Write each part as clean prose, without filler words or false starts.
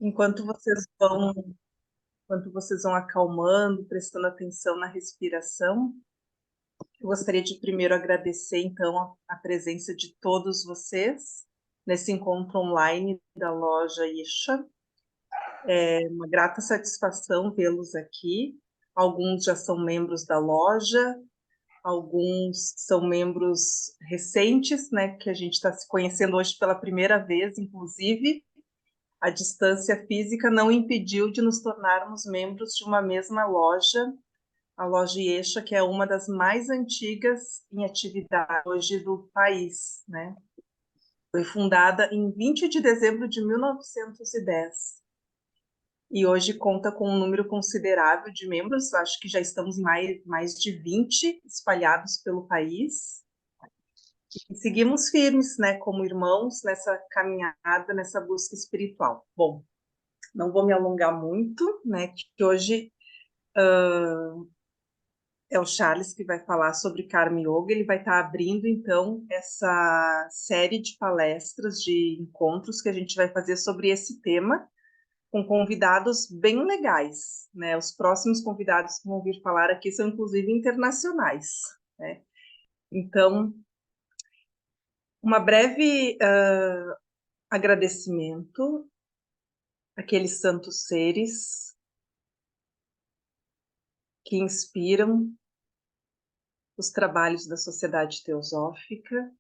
Enquanto vocês vão, enquanto vocês vão acalmando, prestando atenção na respiração, eu gostaria de primeiro agradecer, então, a presença de todos vocês nesse encontro online da loja Isha. É uma grata satisfação vê-los aqui. Alguns já são membros da loja, alguns são membros recentes, né, que a gente está se conhecendo hoje pela primeira vez, inclusive. A distância física não impediu de nos tornarmos membros de uma mesma loja, a loja Iesha, que é uma das mais antigas em atividade hoje do país, né? Foi fundada em 20 de dezembro de 1910 e hoje conta com um número considerável de membros, acho que já estamos em mais de 20 espalhados pelo país. E seguimos firmes, né, como irmãos nessa caminhada, nessa busca espiritual. Bom, não vou me alongar muito, né, que hoje é o Charles que vai falar sobre Karma Yoga. Ele vai estar abrindo, então, essa série de palestras, de encontros que a gente vai fazer sobre esse tema, com convidados bem legais, né? Os próximos convidados que vão vir falar aqui são, inclusive, internacionais, né? Então, uma breve agradecimento àqueles santos seres que inspiram os trabalhos da Sociedade Teosófica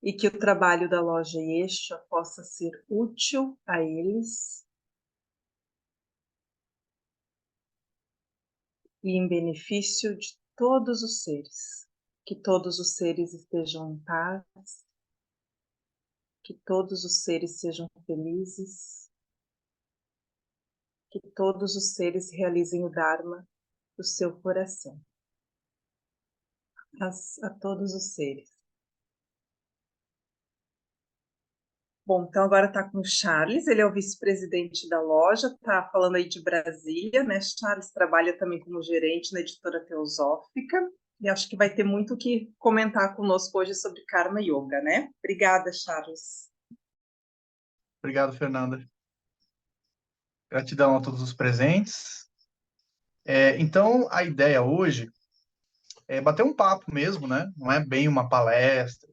e que o trabalho da loja Yesha possa ser útil a eles e em benefício de todos os seres. Que todos os seres estejam em paz, que todos os seres sejam felizes, que todos os seres realizem o Dharma do seu coração. A todos os seres. Bom, então agora está com o Charles, ele é o vice-presidente da loja, está falando aí de Brasília, né? Charles trabalha também como gerente na editora Teosófica, e acho que vai ter muito o que comentar conosco hoje sobre Karma Yoga, né? Obrigada, Charles. Obrigado, Fernanda. Gratidão a todos os presentes. Então, a ideia hoje é bater um papo mesmo, né? Não é bem uma palestra,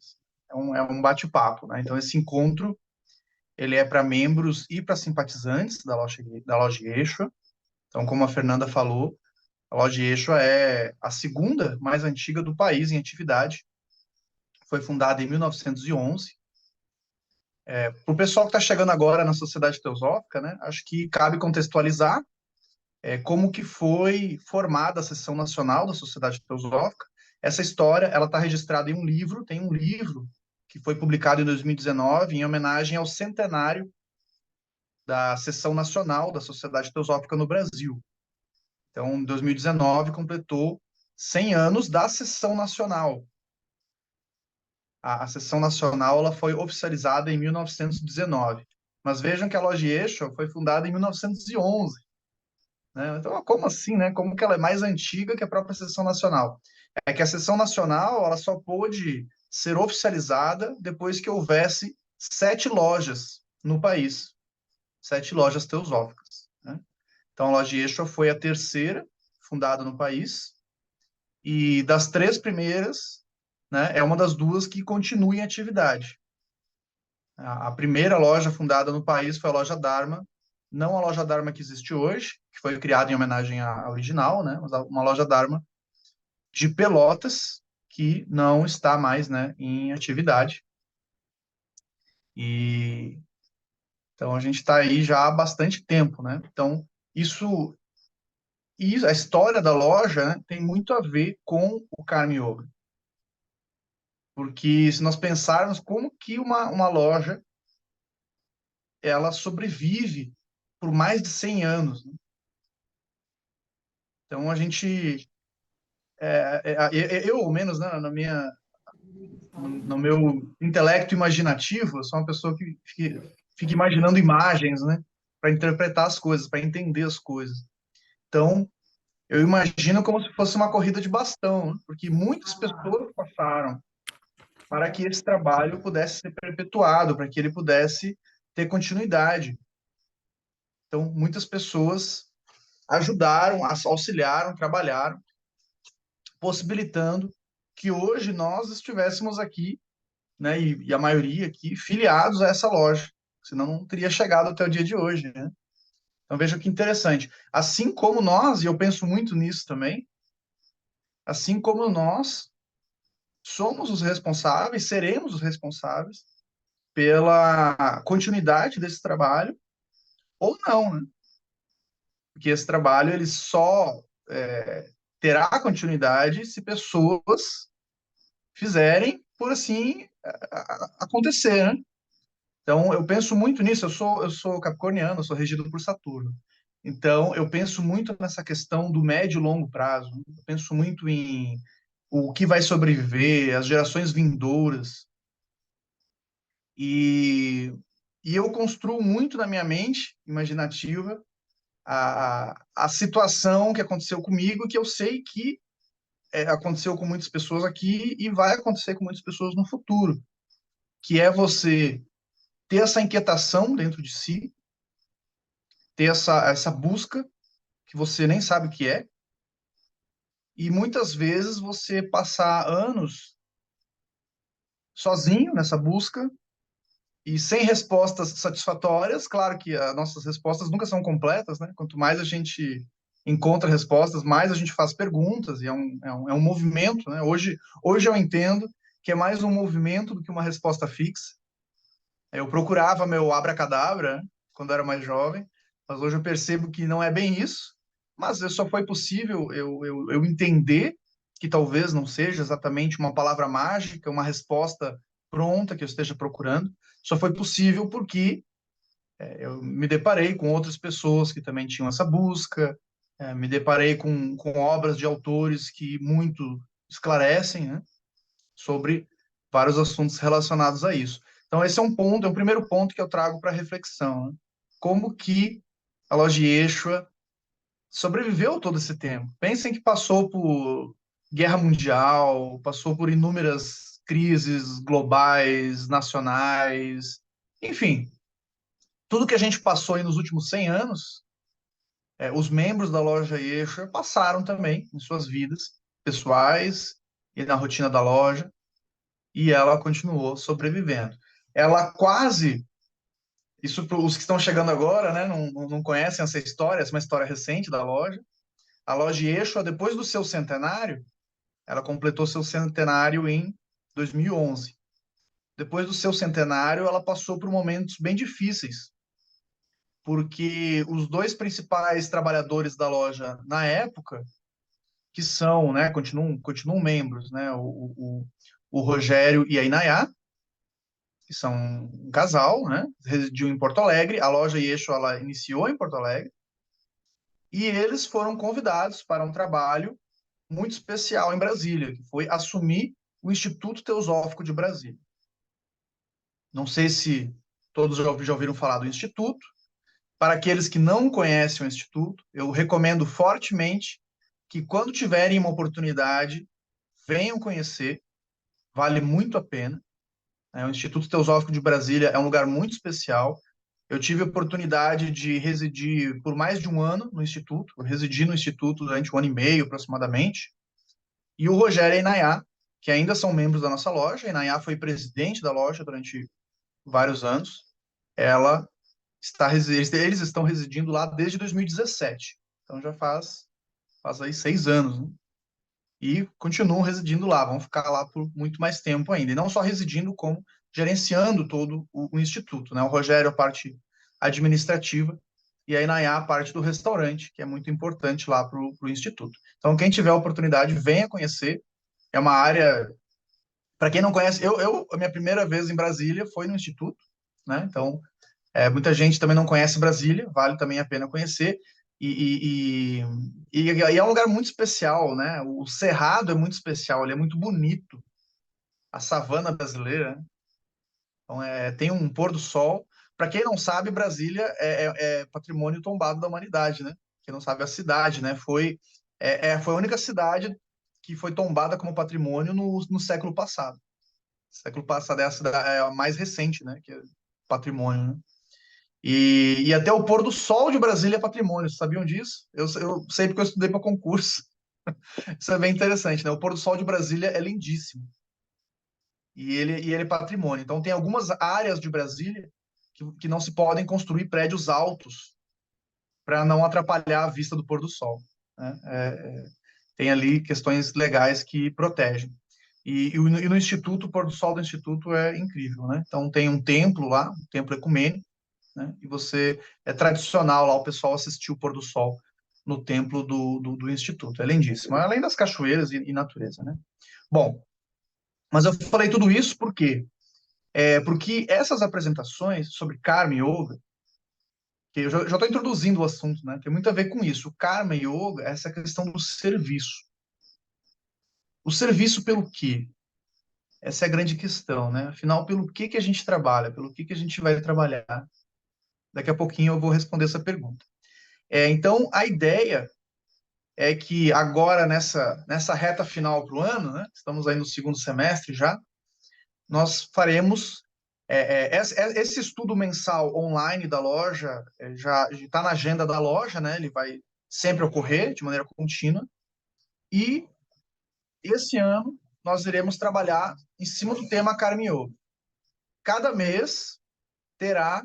é um bate-papo, né? Então, esse encontro, ele é para membros e para simpatizantes da loja Yeshua. Então, como a Fernanda falou, a loja Yeshua é a segunda mais antiga do país em atividade. Foi fundada em 1911. Para o pessoal que está chegando agora na Sociedade Teosófica, né? Acho que cabe contextualizar como que foi formada a seção nacional da Sociedade Teosófica. Essa história, ela está registrada em um livro, tem um livro que foi publicado em 2019 em homenagem ao centenário da seção nacional da Sociedade Teosófica no Brasil. Então, em 2019 completou 100 anos da seção nacional. A seção nacional ela foi oficializada em 1919. Mas vejam que a Loja Yeshua foi fundada em 1911. Né? Então, como assim, né? Como que ela é mais antiga que a própria seção nacional? É que a seção nacional ela só pôde ser oficializada depois que houvesse 7 lojas no país, 7 lojas teosóficas. Né? Então, a Loja Yeshua foi a terceira fundada no país e das 3 primeiras, né, é uma das 2 que continua em atividade. A primeira loja fundada no país foi a Loja Dharma, não a Loja Dharma que existe hoje, que foi criada em homenagem à original, né, mas uma Loja Dharma de Pelotas, que não está mais, né, em atividade. E então a gente está aí já há bastante tempo, né? Então a história da loja, né, tem muito a ver com o Karma Yoga. Porque se nós pensarmos como que uma loja ela sobrevive por mais de 100 anos. Né? Então, a gente, eu, ao menos, né, no meu intelecto imaginativo, eu sou uma pessoa que fica imaginando imagens, né, para interpretar as coisas, para entender as coisas. Então, eu imagino como se fosse uma corrida de bastão, né, porque muitas pessoas passaram para que esse trabalho pudesse ser perpetuado, para que ele pudesse ter continuidade. Então, muitas pessoas ajudaram, auxiliaram, trabalharam, possibilitando que hoje nós estivéssemos aqui, né, e a maioria aqui, filiados a essa loja, senão não teria chegado até o dia de hoje, né? Então veja que interessante. Assim como nós, e eu penso muito nisso também, assim como nós somos os responsáveis, seremos os responsáveis pela continuidade desse trabalho, ou não, né? Porque esse trabalho ele só terá continuidade se pessoas fizerem por assim acontecer, né? Então, eu penso muito nisso. Eu sou capricorniano, eu sou regido por Saturno. Então, eu penso muito nessa questão do médio e longo prazo. Eu penso muito em o que vai sobreviver, as gerações vindouras. E, e eu construo muito na minha mente imaginativa a situação que aconteceu comigo, que eu sei que aconteceu com muitas pessoas aqui e vai acontecer com muitas pessoas no futuro, que é você ter essa inquietação dentro de si, ter essa busca que você nem sabe o que é, e muitas vezes você passar anos sozinho nessa busca e sem respostas satisfatórias. Claro que as nossas respostas nunca são completas, né? Quanto mais a gente encontra respostas, mais a gente faz perguntas, e é um movimento, né? Hoje eu entendo que é mais um movimento do que uma resposta fixa. Eu procurava meu abracadabra, né, quando era mais jovem, mas hoje eu percebo que não é bem isso. Mas só foi possível eu entender que talvez não seja exatamente uma palavra mágica, uma resposta pronta que eu esteja procurando. Só foi possível porque eu me deparei com outras pessoas que também tinham essa busca, me deparei com obras de autores que muito esclarecem, né, sobre vários assuntos relacionados a isso. Então, esse é um ponto, é o primeiro ponto que eu trago para reflexão, né? Como que a Loja Yeshua sobreviveu todo esse tempo? Pensem que passou por guerra mundial, passou por inúmeras crises globais, nacionais, enfim, tudo que a gente passou aí nos últimos 100 anos, os membros da Loja Yeshua passaram também em suas vidas pessoais e na rotina da loja, e ela continuou sobrevivendo. Ela quase, isso para os que estão chegando agora, né, não conhecem essa história, essa é uma história recente da loja. A loja Yeshua, depois do seu centenário, ela completou seu centenário em 2011. Depois do seu centenário, ela passou por momentos bem difíceis, porque os dois principais trabalhadores da loja na época, que são, né, continuam membros, né, o Rogério e a Inayá, que são um casal, né? Residiu em Porto Alegre. A loja Yeshua, ela iniciou em Porto Alegre. E eles foram convidados para um trabalho muito especial em Brasília, que foi assumir o Instituto Teosófico de Brasília. Não sei se todos já ouviram falar do Instituto. Para aqueles que não conhecem o Instituto, eu recomendo fortemente que, quando tiverem uma oportunidade, venham conhecer. Vale muito a pena. O Instituto Teosófico de Brasília é um lugar muito especial. Eu tive a oportunidade de residir por mais de um ano no Instituto. Eu residi no Instituto durante um ano e meio, aproximadamente. E o Rogério e a Inayá, que ainda são membros da nossa loja. A Inayá foi presidente da loja durante vários anos. Ela eles estão residindo lá desde 2017. Então já faz aí 6 anos, né? E continuam residindo lá, vão ficar lá por muito mais tempo ainda. E não só residindo, como gerenciando todo o instituto, né? O Rogério, a parte administrativa, e a Inayá, a parte do restaurante, que é muito importante lá para o instituto. Então, quem tiver a oportunidade, venha conhecer. É uma área, para quem não conhece, a minha primeira vez em Brasília foi no instituto, né? Então, muita gente também não conhece Brasília, vale também a pena conhecer. E é um lugar muito especial, né? O Cerrado é muito especial, ele é muito bonito, a savana brasileira, né? Então, tem um pôr do sol. Para quem não sabe, Brasília é patrimônio tombado da humanidade, né? Quem não sabe, a cidade, né? Foi a única cidade que foi tombada como patrimônio no século passado. O século passado é a mais recente, né? Que é patrimônio, né? E até o pôr do sol de Brasília é patrimônio, vocês sabiam disso? Eu sei porque eu estudei para concurso. Isso é bem interessante, né? O pôr do sol de Brasília é lindíssimo. E ele é patrimônio. Então, tem algumas áreas de Brasília que não se podem construir prédios altos para não atrapalhar a vista do pôr do sol, né? Tem ali questões legais que protegem. E no Instituto, o pôr do sol do Instituto é incrível, né? Então, tem um templo lá, um templo ecumênico, né? E é tradicional lá o pessoal assistir o pôr do sol no templo do Instituto. É lindíssimo, além das cachoeiras e natureza, né? Bom, mas eu falei tudo isso por quê? Porque essas apresentações sobre Karma Yoga, que eu já estou introduzindo o assunto, né? Tem muito a ver com isso. O Karma Yoga é essa questão do serviço. O serviço pelo quê? Essa é a grande questão, né? Afinal, pelo que a gente trabalha? Pelo que a gente vai trabalhar? Daqui a pouquinho eu vou responder essa pergunta. Então, a ideia é que agora, nessa reta final para o ano, né? Estamos aí no segundo semestre já, nós faremos esse estudo mensal online da loja, já está na agenda da loja, né? Ele vai sempre ocorrer de maneira contínua. E esse ano nós iremos trabalhar em cima do tema Karma Yoga. Cada mês terá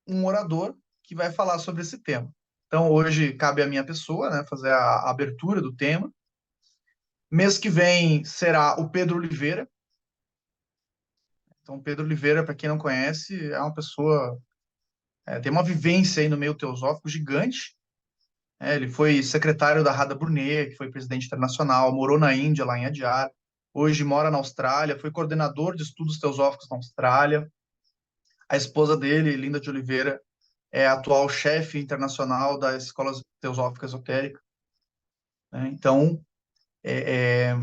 um orador que vai falar sobre esse tema. Então, hoje cabe à minha pessoa, né, fazer a abertura do tema. Mês que vem será o Pedro Oliveira. Então, Pedro Oliveira, para quem não conhece, é uma pessoa, tem uma vivência aí no meio teosófico gigante. Ele foi secretário da Radha Brunê, que foi presidente internacional, morou na Índia, lá em Adyar. Hoje mora na Austrália, foi coordenador de estudos teosóficos na Austrália. A esposa dele, Linda de Oliveira, é a atual chefe internacional da Escola Teosófica Esotérica, né? Então, é, é,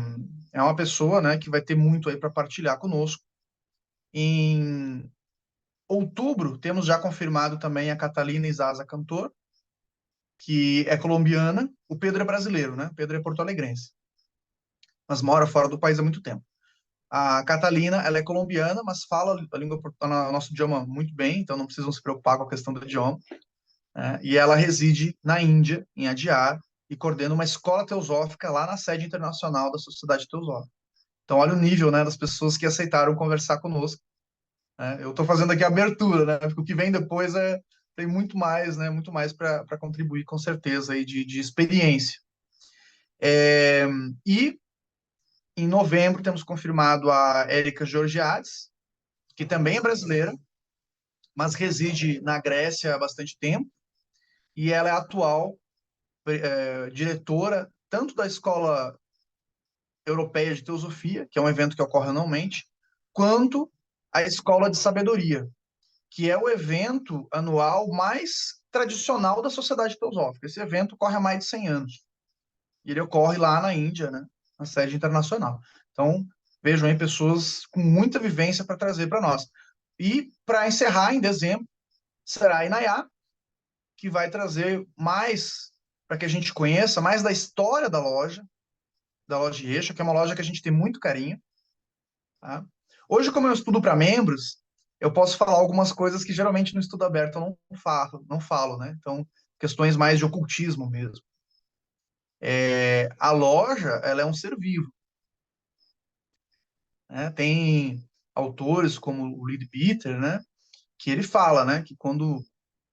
é uma pessoa, né, que vai ter muito aí para partilhar conosco. Em outubro, temos já confirmado também a Catalina Isaza Cantor, que é colombiana. O Pedro é brasileiro, né? O Pedro é porto-alegrense, mas mora fora do país há muito tempo. A Catalina, ela é colombiana, mas fala a língua, o nosso idioma muito bem, então não precisam se preocupar com a questão do idioma, né? E ela reside na Índia, em Adyar, e coordena uma escola teosófica lá na sede internacional da Sociedade Teosófica. Então, olha o nível, né, das pessoas que aceitaram conversar conosco, né? Eu estou fazendo aqui a abertura, né? Porque o que vem depois tem muito mais, né? Muito mais para contribuir, com certeza, aí de experiência. É, e em novembro temos confirmado a Érica Georgiades, que também é brasileira, mas reside na Grécia há bastante tempo, e ela é a atual diretora tanto da Escola Europeia de Teosofia, que é um evento que ocorre anualmente, quanto a Escola de Sabedoria, que é o evento anual mais tradicional da Sociedade Teosófica. Esse evento ocorre há mais de 100 anos. E ele ocorre lá na Índia, né, na sede internacional. Então, vejam aí pessoas com muita vivência para trazer para nós. E, para encerrar, em dezembro, será a Inayá, que vai trazer mais, para que a gente conheça mais da história da loja Eixo, que é uma loja que a gente tem muito carinho. Tá? Hoje, como eu estudo para membros, eu posso falar algumas coisas que geralmente no estudo aberto eu não falo, né? Então, questões mais de ocultismo mesmo. A loja, ela é um ser vivo, né? Tem autores como o Leadbeater, né? Que ele fala, né? Que quando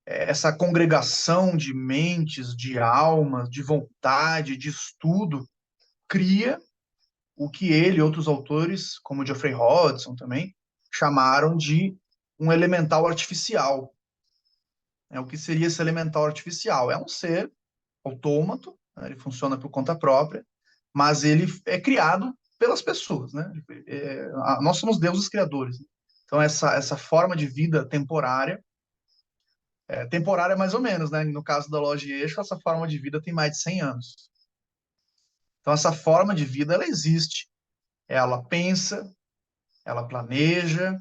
essa congregação de mentes, de almas, de vontade, de estudo, cria o que ele e outros autores, como Geoffrey Hodgson também, chamaram de um elemental artificial. O que seria esse elemental artificial? É um ser autômato, né? Ele funciona por conta própria, mas ele é criado pelas pessoas, né? Nós somos deuses criadores. Então, essa forma de vida temporária mais ou menos, né? No caso da loja Eixo, essa forma de vida tem mais de 100 anos. Então, essa forma de vida, ela existe. Ela pensa, ela planeja,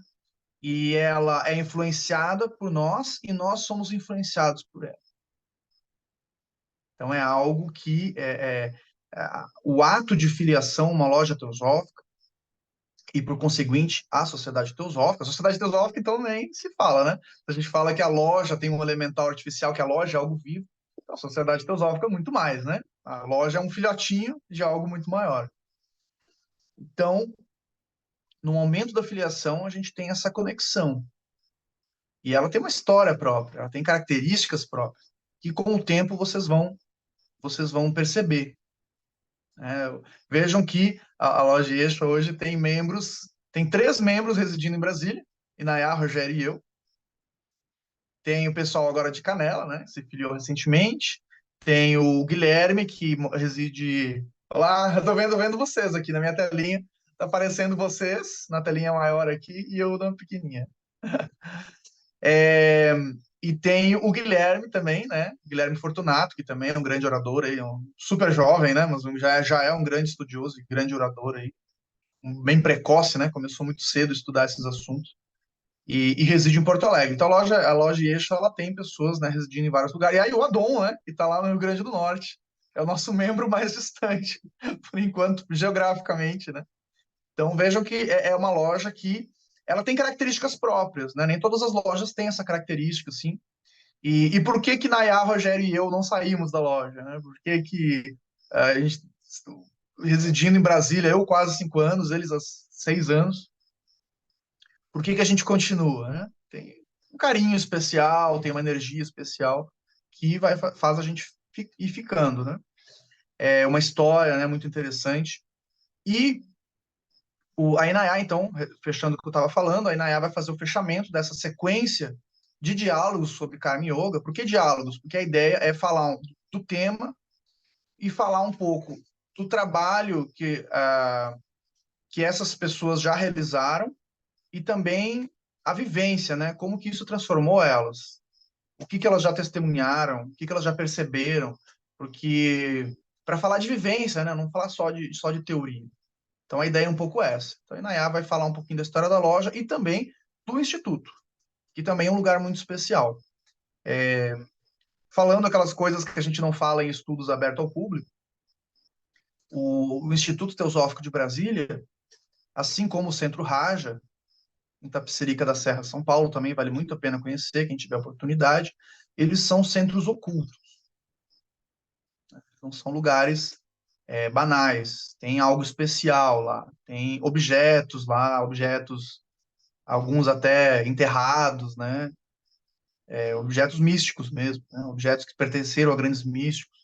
e ela é influenciada por nós e nós somos influenciados por ela. Então é algo que o ato de filiação a uma loja teosófica e, por conseguinte, a Sociedade Teosófica. A Sociedade Teosófica, então, nem se fala, né? A gente fala que a loja tem um elemental artificial, que a loja é algo vivo, então a Sociedade Teosófica é muito mais, né? A loja é um filhotinho de algo muito maior. Então, no momento da filiação, a gente tem essa conexão. E ela tem uma história própria, ela tem características próprias, que com o tempo vocês vão perceber. Vejam que a loja Extra hoje tem membros, tem 3 membros residindo em Brasília, Inayá, Rogério e eu. Tem o pessoal agora de Canela, né? Se filiou recentemente. Tem o Guilherme, que reside. Olá, eu tô vendo vocês aqui na minha telinha. Tá aparecendo vocês na telinha maior aqui e eu na pequenininha. É, e tem o Guilherme também, né? Guilherme Fortunato, que também é um grande orador aí, um super jovem, né? Mas já é um grande estudioso e grande orador aí, bem precoce, né? Começou muito cedo a estudar esses assuntos e reside em Porto Alegre. Então a loja Eixo, ela tem pessoas, né, residindo em vários lugares. E aí o Adon, né, que está lá no Rio Grande do Norte, é o nosso membro mais distante, por enquanto, geograficamente, né? Então vejam que é uma loja que ela tem características próprias, né? Nem todas as lojas têm essa característica, assim. E por que que Nayá, Rogério e eu não saímos da loja, né? Por que que a gente residindo em Brasília, eu quase 5 anos, eles há 6 anos, por que que a gente continua, né? Tem um carinho especial, tem uma energia especial que faz a gente ir ficando, né? É uma história, né, muito interessante. E a Inayá, então, fechando o que eu estava falando, a Inayá vai fazer o fechamento dessa sequência de diálogos sobre Karma Yoga. Por que diálogos? Porque a ideia é falar do tema e falar um pouco do trabalho que essas pessoas já realizaram e também a vivência, né? Como que isso transformou elas? O que que elas já testemunharam? O que que elas já perceberam? Porque para falar de vivência, né? Não falar só de teoria. Então a ideia é um pouco essa. Então a Inayá vai falar um pouquinho da história da loja e também do instituto, que também é um lugar muito especial. Falando aquelas coisas que a gente não fala em estudos abertos ao público, o Instituto Teosófico de Brasília, assim como o Centro Raja, em Tapicerica da Serra, São Paulo, também vale muito a pena conhecer, quem tiver oportunidade, eles são centros ocultos, não são lugares banais, tem algo especial lá, tem objetos lá, objetos, alguns até enterrados, né? Objetos místicos mesmo, né? Objetos que pertenceram a grandes místicos.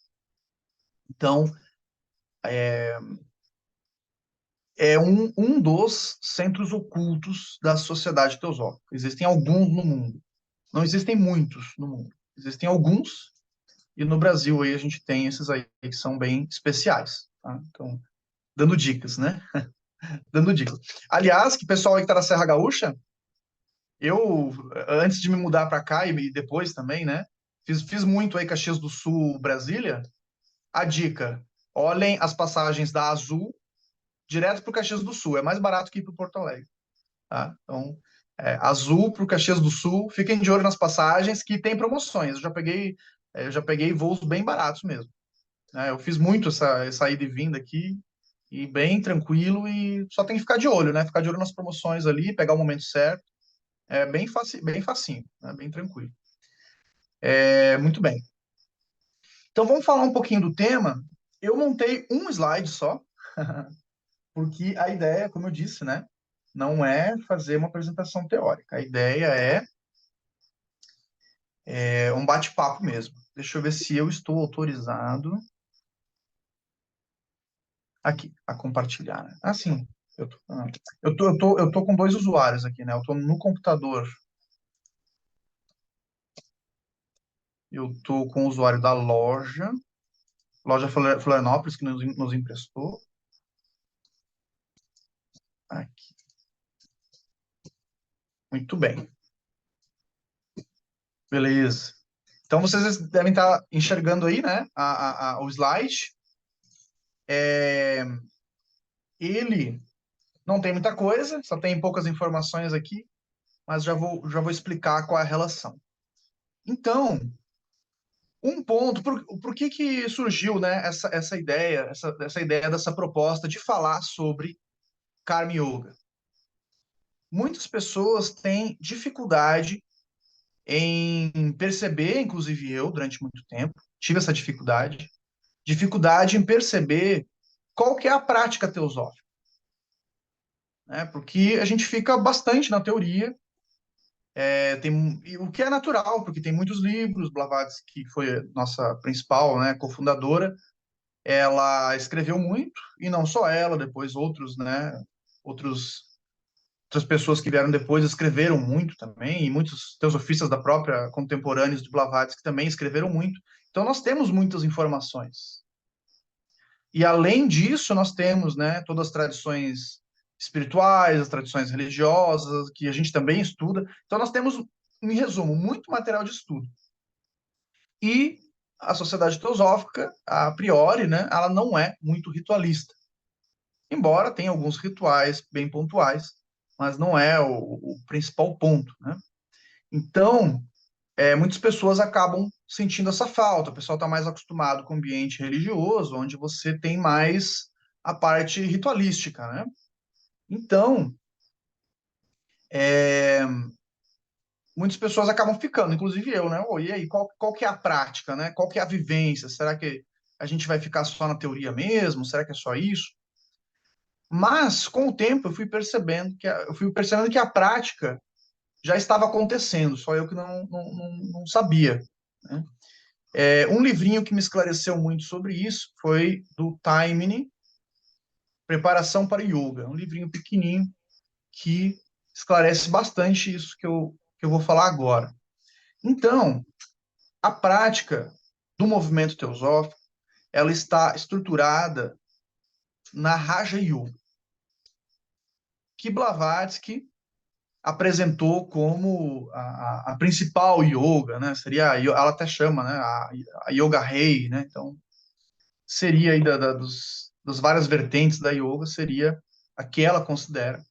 Então, é um dos centros ocultos da sociedade teosófica. Existem alguns no mundo. Não existem muitos no mundo. Existem alguns, e no Brasil aí a gente tem esses aí que são bem especiais. Tá? Então, dando dicas, né? Dando dicas. Aliás, que pessoal aí que tá na Serra Gaúcha, eu, antes de me mudar para cá e depois também, né? Fiz muito aí Caxias do Sul, Brasília. A dica: olhem as passagens da Azul direto para o Caxias do Sul. É mais barato que ir para Porto Alegre. Tá? Então, Azul para o Caxias do Sul. Fiquem de olho nas passagens que tem promoções. Eu já peguei voos bem baratos mesmo. Né? Eu fiz muito essa ida e vinda aqui e bem tranquilo e só tem que ficar de olho, né? Ficar de olho nas promoções ali, pegar o momento certo. É bem fácil, bem facinho, né? Bem tranquilo. Muito bem. Então vamos falar um pouquinho do tema. Eu montei um slide só, porque a ideia, como eu disse, né, não é fazer uma apresentação teórica. A ideia é um bate-papo mesmo. Deixa eu ver se eu estou autorizado aqui a compartilhar. Né? Ah, sim. Eu tô com 2 usuários aqui, né? Eu estou no computador. Eu estou com o usuário da loja Florianópolis, que nos emprestou. Aqui. Muito bem. Beleza. Então vocês devem estar enxergando aí, né, o slide. Ele não tem muita coisa, só tem poucas informações aqui, mas já vou explicar qual é a relação. Então, um ponto, por que surgiu, né, essa ideia, essa ideia dessa proposta de falar sobre Karma Yoga? muitas pessoas têm dificuldade em perceber, inclusive eu, durante muito tempo, tive essa dificuldade em perceber qual que é a prática teosófica, né? Porque a gente fica bastante na teoria, o que é natural, porque tem muitos livros, Blavatsky, que foi nossa principal, né, cofundadora, ela escreveu muito, e não só ela, depois outros, né, outros, outras pessoas que vieram depois escreveram muito também, e muitos teosofistas da própria contemporâneos de Blavatsky também escreveram muito. Então nós temos muitas informações. E além disso, nós temos, né, todas as tradições espirituais, as tradições religiosas, que a gente também estuda. Então nós temos, em resumo, muito material de estudo. E a sociedade teosófica, a priori, né, ela não é muito ritualista. Embora tenha alguns rituais bem pontuais, mas não é o principal ponto, né? Então, muitas pessoas acabam sentindo essa falta. O pessoal está mais acostumado com o ambiente religioso, onde você tem mais a parte ritualística, né? Então, é, muitas pessoas acabam ficando, inclusive eu, né? Oh, e aí, qual que é a prática, né? Qual que é a vivência? Será que a gente vai ficar só na teoria mesmo? Será que é só isso? Mas, com o tempo, eu fui percebendo que a prática já estava acontecendo, só eu que não sabia, né? Um livrinho que me esclareceu muito sobre isso foi do Taimini, Preparação para Yoga. Um livrinho pequenininho que esclarece bastante isso que eu vou falar agora. Então, a prática do movimento teosófico, ela está estruturada na Raja Yoga, que Blavatsky apresentou como a principal yoga, né? Seria, ela até chama, né? A Yoga Rei, né? Então, seria aí das várias vertentes da yoga, seria a que ela considera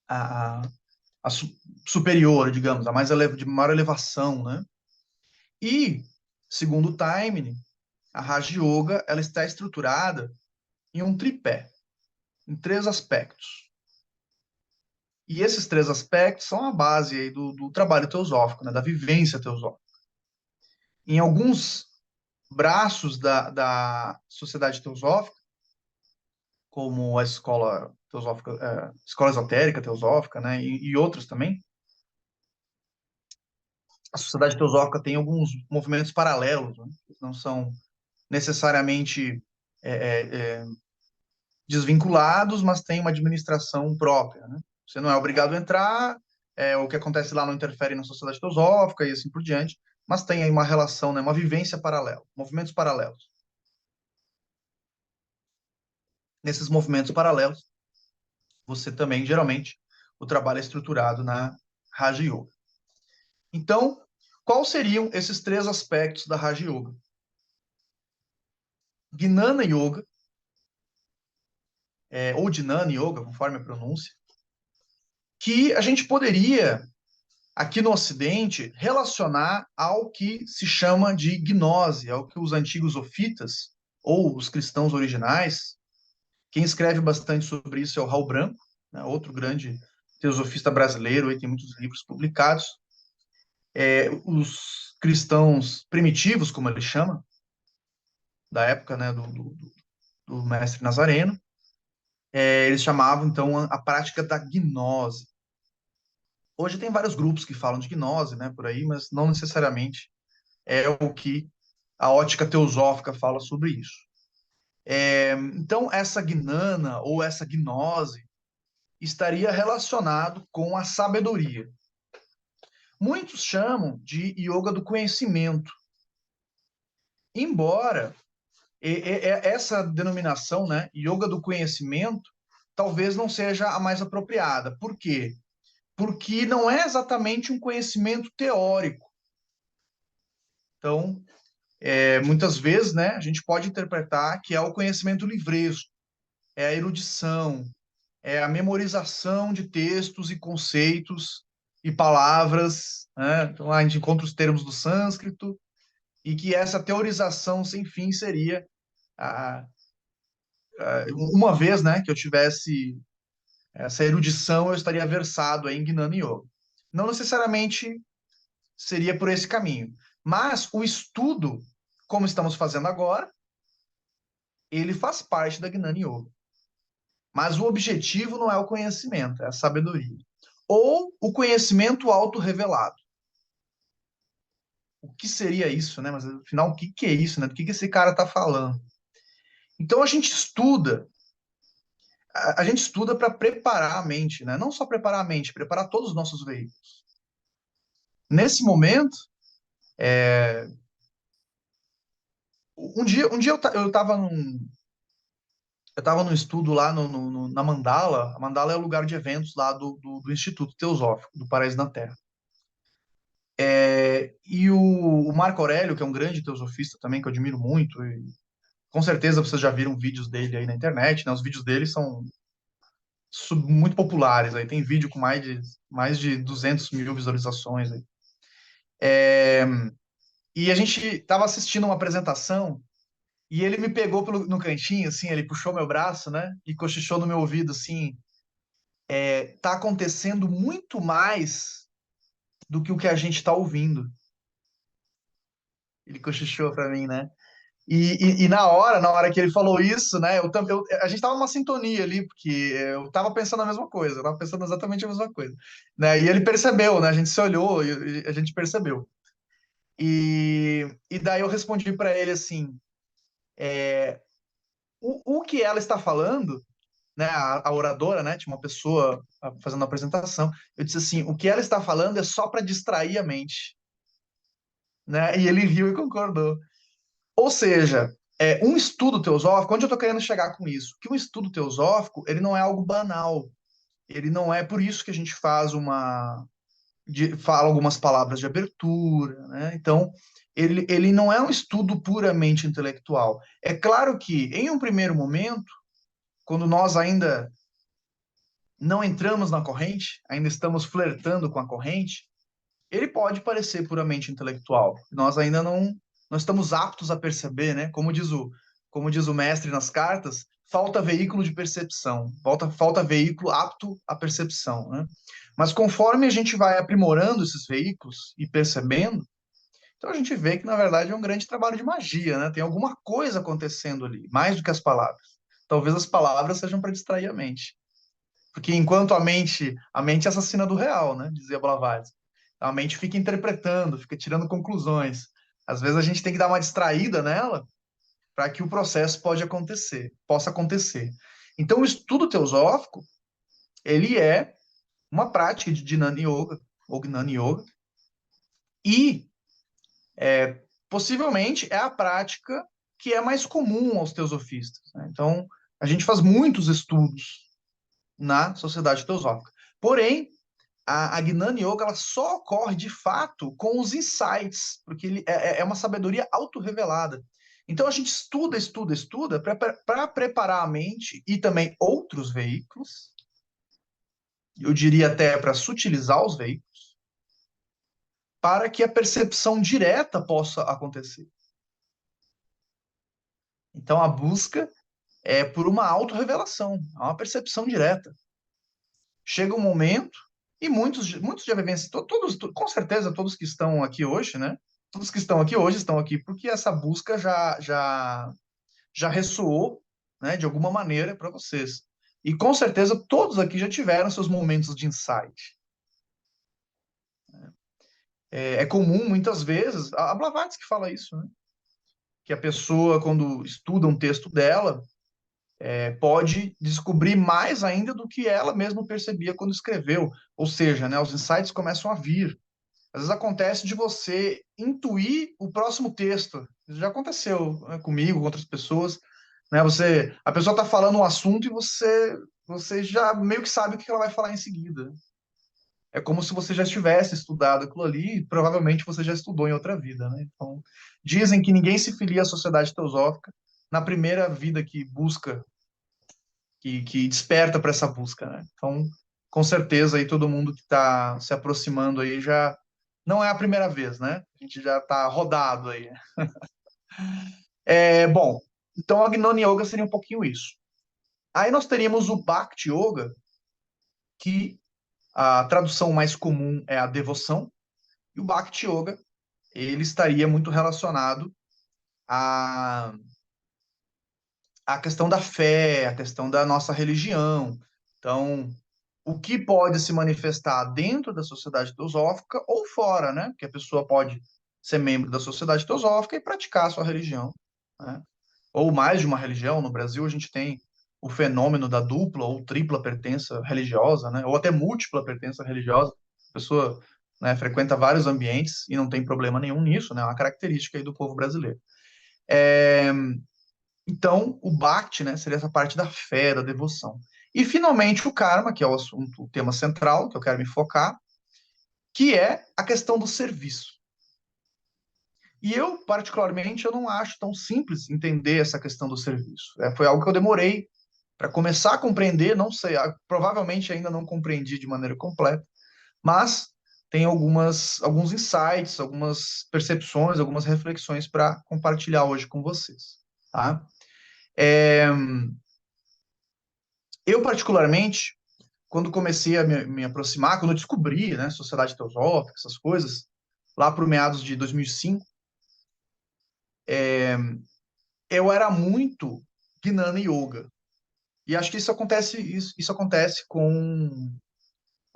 a, a, a superior, digamos, a mais de maior elevação, né? E, segundo o Taimini, a Raja Yoga, ela está estruturada em um tripé, em três aspectos. E esses três aspectos são a base aí do trabalho teosófico, né, da vivência teosófica. Em alguns braços da sociedade teosófica, como a escola teosófica, escola esotérica teosófica, né, e outros também, a sociedade teosófica tem alguns movimentos paralelos, né, que não são necessariamente é, é, desvinculados, mas tem uma administração própria, né? Você não é obrigado a entrar, o que acontece lá não interfere na sociedade teosófica e assim por diante, mas tem aí uma relação, né, uma vivência paralela, movimentos paralelos. Nesses movimentos paralelos, você também, geralmente, o trabalho é estruturado na Raja Yoga. Então, quais seriam esses três aspectos da Raja Yoga? Gnana Yoga, ou Dhnana Yoga, conforme a pronúncia, que a gente poderia aqui no Ocidente, relacionar ao que se chama de gnose, ao que os antigos ofitas, ou os cristãos originais, quem escreve bastante sobre isso é o Raul Branco, né, outro grande teosofista brasileiro, e tem muitos livros publicados. Os cristãos primitivos, como ele chama, da época, né, do mestre Nazareno, eles chamavam, então, a prática da gnose. Hoje tem vários grupos que falam de gnose, né, por aí, mas não necessariamente é o que a ótica teosófica fala sobre isso. Então, essa gnana ou essa gnose estaria relacionado com a sabedoria. Muitos chamam de yoga do conhecimento, embora essa denominação, né, yoga do conhecimento, talvez não seja a mais apropriada. Por quê? Porque não é exatamente um conhecimento teórico. Então, muitas vezes, né, a gente pode interpretar que é o conhecimento livresco, é a erudição, é a memorização de textos e conceitos e palavras, né? Então, lá a gente encontra os termos do sânscrito, e que essa teorização sem fim seria, a, uma vez, né, que eu tivesse essa erudição eu estaria versado aí em Gnana Yoga. Não necessariamente seria por esse caminho, mas o estudo, como estamos fazendo agora, ele faz parte da Gnana Yoga. Mas o objetivo não é o conhecimento, é a sabedoria. Ou o conhecimento autorrevelado. O que seria isso, né? Mas afinal, o que que é isso, né? Do que esse cara está falando? Então a gente estuda para preparar a mente, né? Não só preparar a mente, preparar todos os nossos veículos. Nesse momento, um dia eu estava num estudo lá na Mandala. A Mandala é o lugar de eventos lá do Instituto Teosófico do Paraíso na Terra. E o Marco Aurélio, que é um grande teosofista também, que eu admiro muito, e com certeza vocês já viram vídeos dele aí na internet, né? Os vídeos dele são muito populares, aí tem vídeo com mais de 200 mil visualizações aí. E a gente estava assistindo uma apresentação e ele me pegou no cantinho, assim, ele puxou meu braço, né? E cochichou no meu ouvido, assim, tá acontecendo muito mais do que o que a gente está ouvindo. Ele cochichou para mim, né? E na hora que ele falou isso, né, a gente tava numa sintonia ali, porque eu tava pensando a mesma coisa, eu tava pensando exatamente a mesma coisa, né, e ele percebeu, né, a gente se olhou e a gente percebeu. E daí eu respondi para ele assim, o que ela está falando, né, a oradora, né, tinha uma pessoa fazendo a apresentação, eu disse assim, o que ela está falando é só para distrair a mente, né, e ele riu e concordou. Ou seja, um estudo teosófico, onde eu estou querendo chegar com isso? Que um estudo teosófico, ele não é algo banal. Ele não é por isso que a gente fala algumas palavras de abertura, né? Então, ele não é um estudo puramente intelectual. É claro que, em um primeiro momento, quando nós ainda não entramos na corrente, ainda estamos flertando com a corrente, ele pode parecer puramente intelectual. Nós ainda não estamos aptos a perceber, né? Como diz o mestre nas cartas, falta veículo de percepção, falta veículo apto à percepção, né? Mas conforme a gente vai aprimorando esses veículos e percebendo, então a gente vê que na verdade é um grande trabalho de magia, né? Tem alguma coisa acontecendo ali, mais do que as palavras. Talvez as palavras sejam para distrair a mente. Porque enquanto a mente é assassina do real, né? Dizia Blavatsky. A mente fica interpretando, fica tirando conclusões. Às vezes a gente tem que dar uma distraída nela para que o processo possa acontecer. Então, o estudo teosófico, ele é uma prática de Jnana Yoga, ou Gnana Yoga, e possivelmente é a prática que é mais comum aos teosofistas, né? Então, a gente faz muitos estudos na sociedade teosófica. Porém, a Gnana Yoga ela só ocorre de fato com os insights, porque ele é uma sabedoria autorrevelada. Então a gente estuda para preparar a mente e também outros veículos, eu diria até para sutilizar os veículos, para que a percepção direta possa acontecer. Então a busca é por uma autorrevelação, uma percepção direta. Chega um momento, e muitos já vivem, todos, com certeza todos que estão aqui hoje, né? Todos que estão aqui hoje estão aqui porque essa busca já ressoou, né, de alguma maneira para vocês. E com certeza todos aqui já tiveram seus momentos de insight. É comum, muitas vezes, a Blavatsky fala isso, né? Que a pessoa, quando estuda um texto dela, pode descobrir mais ainda do que ela mesma percebia quando escreveu. Ou seja, né, os insights começam a vir. Às vezes acontece de você intuir o próximo texto. Isso já aconteceu, né, comigo, com outras pessoas. Né? A pessoa está falando um assunto e você já meio que sabe o que ela vai falar em seguida. É como se você já tivesse estudado aquilo ali e provavelmente você já estudou em outra vida, né? Então, dizem que ninguém se filia à sociedade teosófica na primeira vida que busca, que desperta para essa busca, né? Então, com certeza aí todo mundo que está se aproximando aí já não é a primeira vez, né? A gente já está rodado aí. Bom, então a Gnana Yoga seria um pouquinho isso. Aí nós teríamos o Bhakti Yoga, que a tradução mais comum é a devoção, e o Bhakti Yoga, ele estaria muito relacionado à, à questão da fé, à questão da nossa religião. Então, o que pode se manifestar dentro da sociedade teosófica ou fora, né? Porque a pessoa pode ser membro da sociedade teosófica e praticar a sua religião, né? Ou mais de uma religião. No Brasil, a gente tem o fenômeno da dupla ou tripla pertença religiosa, né? Ou até múltipla pertença religiosa. A pessoa, né, frequenta vários ambientes e não tem problema nenhum nisso, né? É uma característica aí do povo brasileiro. Então, o Bhakti, né, seria essa parte da fé, da devoção. E, finalmente, o karma, que é o assunto, o tema central, que eu quero me focar, que é a questão do serviço. E eu, particularmente, eu não acho tão simples entender essa questão do serviço. Foi algo que eu demorei para começar a compreender, não sei, provavelmente ainda não compreendi de maneira completa, mas tem alguns insights, algumas percepções, algumas reflexões para compartilhar hoje com vocês, tá? É, eu, particularmente, quando comecei a me aproximar, quando eu descobri, né, Sociedade Teosófica, essas coisas, lá para meados de 2005, eu era muito Gnana Yoga. E acho que isso acontece com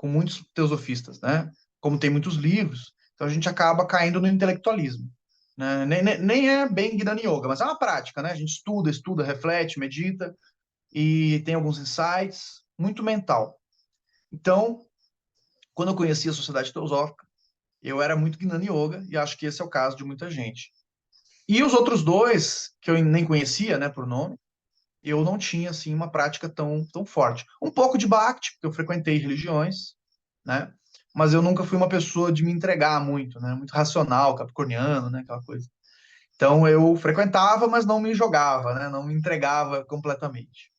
muitos teosofistas, né? Como tem muitos livros, então a gente acaba caindo no intelectualismo. Né? Nem é bem Gnana Yoga, mas é uma prática, né? A gente estuda, reflete, medita e tem alguns insights, muito mental. Então, quando eu conheci a Sociedade Teosófica, eu era muito Gnana Yoga, e acho que esse é o caso de muita gente. E os outros dois, que eu nem conhecia, né, por nome, eu não tinha, assim, uma prática tão forte. Um pouco de Bhakti, porque eu frequentei religiões, né, mas eu nunca fui uma pessoa de me entregar muito, né, muito racional, capricorniano, né, aquela coisa. Então, eu frequentava, mas não me jogava, né, não me entregava completamente.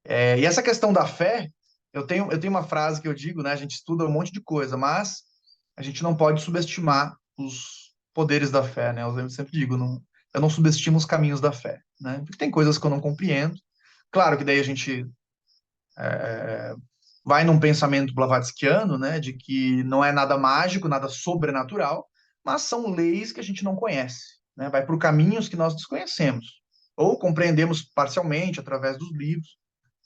E essa questão da fé, eu tenho uma frase que eu digo, né, a gente estuda um monte de coisa, mas a gente não pode subestimar os poderes da fé, né? Eu sempre digo, eu não subestimo os caminhos da fé, né? Porque tem coisas que eu não compreendo. Claro que daí a gente vai num pensamento blavatskiano, né? De que não é nada mágico, nada sobrenatural, mas são leis que a gente não conhece, né? Vai por caminhos que nós desconhecemos ou compreendemos parcialmente através dos livros,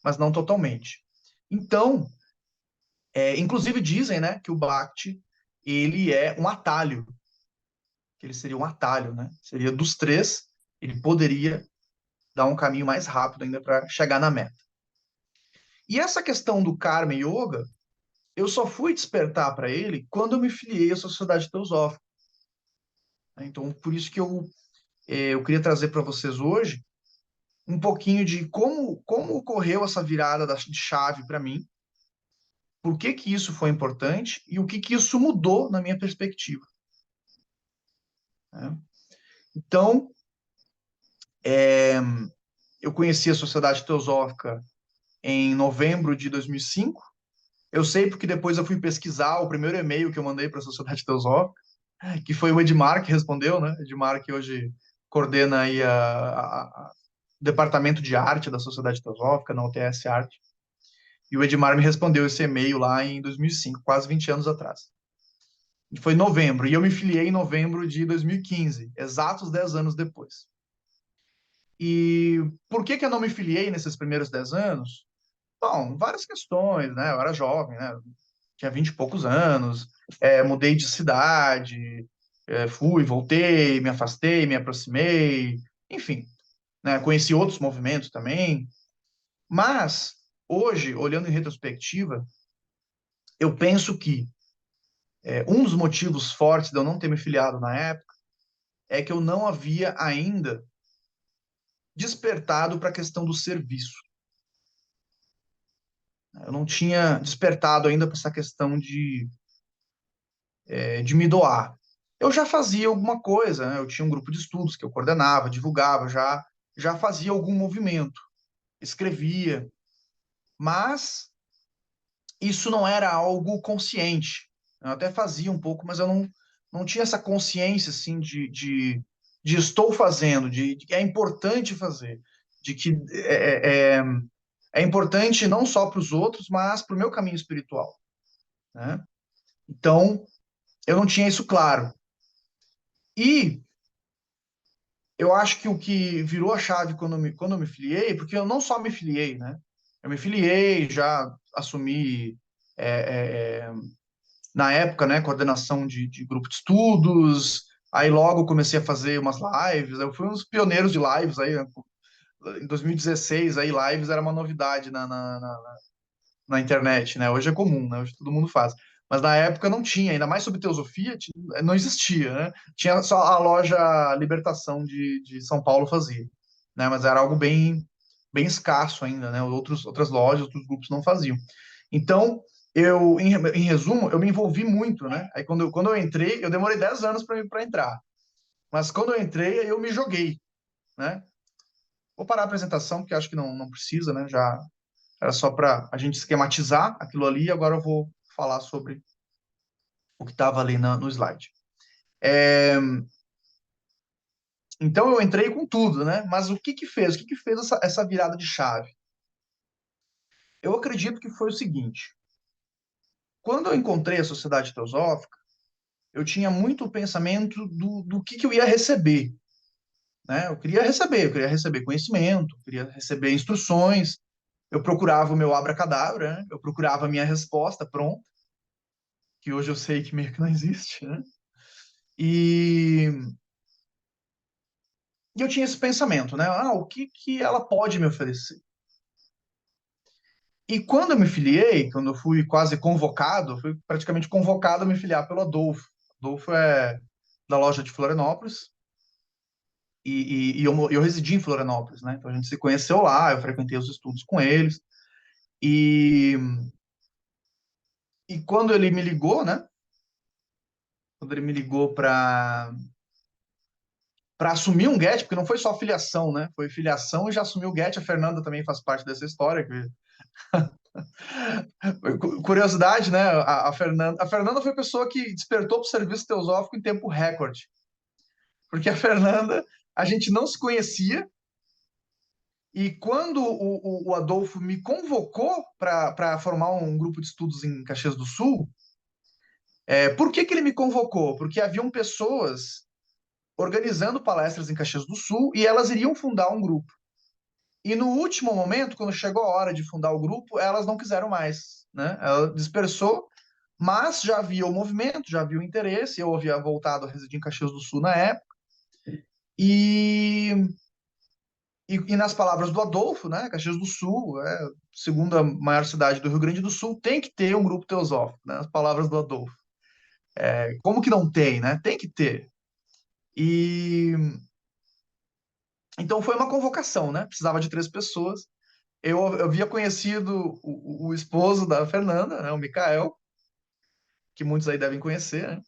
mas não totalmente. Então, inclusive dizem, né, que o Bhakti ele é um atalho, que ele seria um atalho, né? Seria dos três, ele poderia dar um caminho mais rápido ainda para chegar na meta. E essa questão do Karma Yoga, eu só fui despertar para ele quando eu me filiei à Sociedade Teosófica. Então, por isso que eu queria trazer para vocês hoje um pouquinho de como ocorreu essa virada de chave para mim, por que que isso foi importante e o que que isso mudou na minha perspectiva. Né? Então, eu conheci a Sociedade Teosófica em novembro de 2005. Eu sei porque depois eu fui pesquisar o primeiro e-mail que eu mandei para a Sociedade Teosófica, que foi o Edmar que respondeu, né? Edmar que hoje coordena aí o departamento de arte da Sociedade Teosófica, na UTS Arte. E o Edmar me respondeu esse e-mail lá em 2005, quase 20 anos atrás. E foi em novembro, e eu me filiei em novembro de 2015, exatos 10 anos depois. E por que que eu não me filiei nesses primeiros 10 anos? Bom, várias questões, né? Eu era jovem, né? Tinha 20 e poucos anos, mudei de cidade, fui, voltei, me afastei, me aproximei, enfim, né? Conheci outros movimentos também. Mas, hoje, olhando em retrospectiva, eu penso que um dos motivos fortes de eu não ter me filiado na época é que eu não havia ainda despertado para a questão do serviço. Eu não tinha despertado ainda para essa questão de me doar. Eu já fazia alguma coisa, né? Eu tinha um grupo de estudos que eu coordenava, divulgava, já fazia algum movimento, escrevia, mas isso não era algo consciente. Eu até fazia um pouco, mas eu não tinha essa consciência assim de estou fazendo, de que é importante fazer, de que é importante não só para os outros, mas para o meu caminho espiritual, né? Então, eu não tinha isso claro. E eu acho que o que virou a chave quando eu me filiei, porque eu não só me filiei, né? Eu me filiei, já assumi, é, é, é, na época, né, coordenação de grupo de estudos, aí logo comecei a fazer umas lives, eu fui um dos pioneiros de lives aí, né? Em 2016, aí lives era uma novidade na internet, né? Hoje é comum, né? Hoje todo mundo faz. Mas na época não tinha, ainda mais sobre teosofia, não existia, né? Tinha só a loja Libertação de São Paulo fazia, né? Mas era algo bem escasso ainda, né? Outras lojas, outros grupos não faziam. Então, em resumo, eu me envolvi muito, né? Aí quando eu entrei, eu demorei 10 anos para entrar. Mas quando eu entrei, aí eu me joguei, né? Vou parar a apresentação, porque acho que não precisa, né? Já era só para a gente esquematizar aquilo ali, e agora eu vou falar sobre o que estava ali no slide. É, então eu entrei com tudo, né? Mas o que que fez? O que que fez essa virada de chave? Eu acredito que foi o seguinte: quando eu encontrei a Sociedade Teosófica, eu tinha muito o pensamento do que eu ia receber, né? Eu queria receber conhecimento, eu queria receber instruções, eu procurava o meu abracadabra, né? Eu procurava a minha resposta pronta, que hoje eu sei que meio que não existe, né? E E eu tinha esse pensamento, né? Ah, o que que ela pode me oferecer? E quando eu me filiei, quando eu fui quase convocado, eu fui praticamente convocado a me filiar pelo Adolfo. Adolfo é da loja de Florianópolis e eu residi em Florianópolis, né? Então a gente se conheceu lá, eu frequentei os estudos com eles. E, e quando ele me ligou, né? Quando ele me ligou para assumir um GET, porque não foi só filiação, né? Foi filiação e já assumiu o GET. A Fernanda também faz parte dessa história, que curiosidade, né? A Fernanda foi a pessoa que despertou para o serviço teosófico em tempo recorde. Porque a Fernanda, a gente não se conhecia, e quando o Adolfo me convocou para formar um grupo de estudos em Caxias do Sul, por que que ele me convocou? Porque haviam pessoas organizando palestras em Caxias do Sul e elas iriam fundar um grupo. E no último momento, quando chegou a hora de fundar o grupo, elas não quiseram mais, né? Ela dispersou, mas já havia o movimento, já havia o interesse. Eu havia voltado a residir em Caxias do Sul na época. E, e nas palavras do Adolfo, né? Caxias do Sul é a segunda maior cidade do Rio Grande do Sul, tem que ter um grupo teosófico, né? As palavras do Adolfo. Como que não tem, né? Tem que ter. E então foi uma convocação, né? Precisava de 3 pessoas. Eu havia conhecido o esposo da Fernanda, né, o Mikael, que muitos aí devem conhecer, né?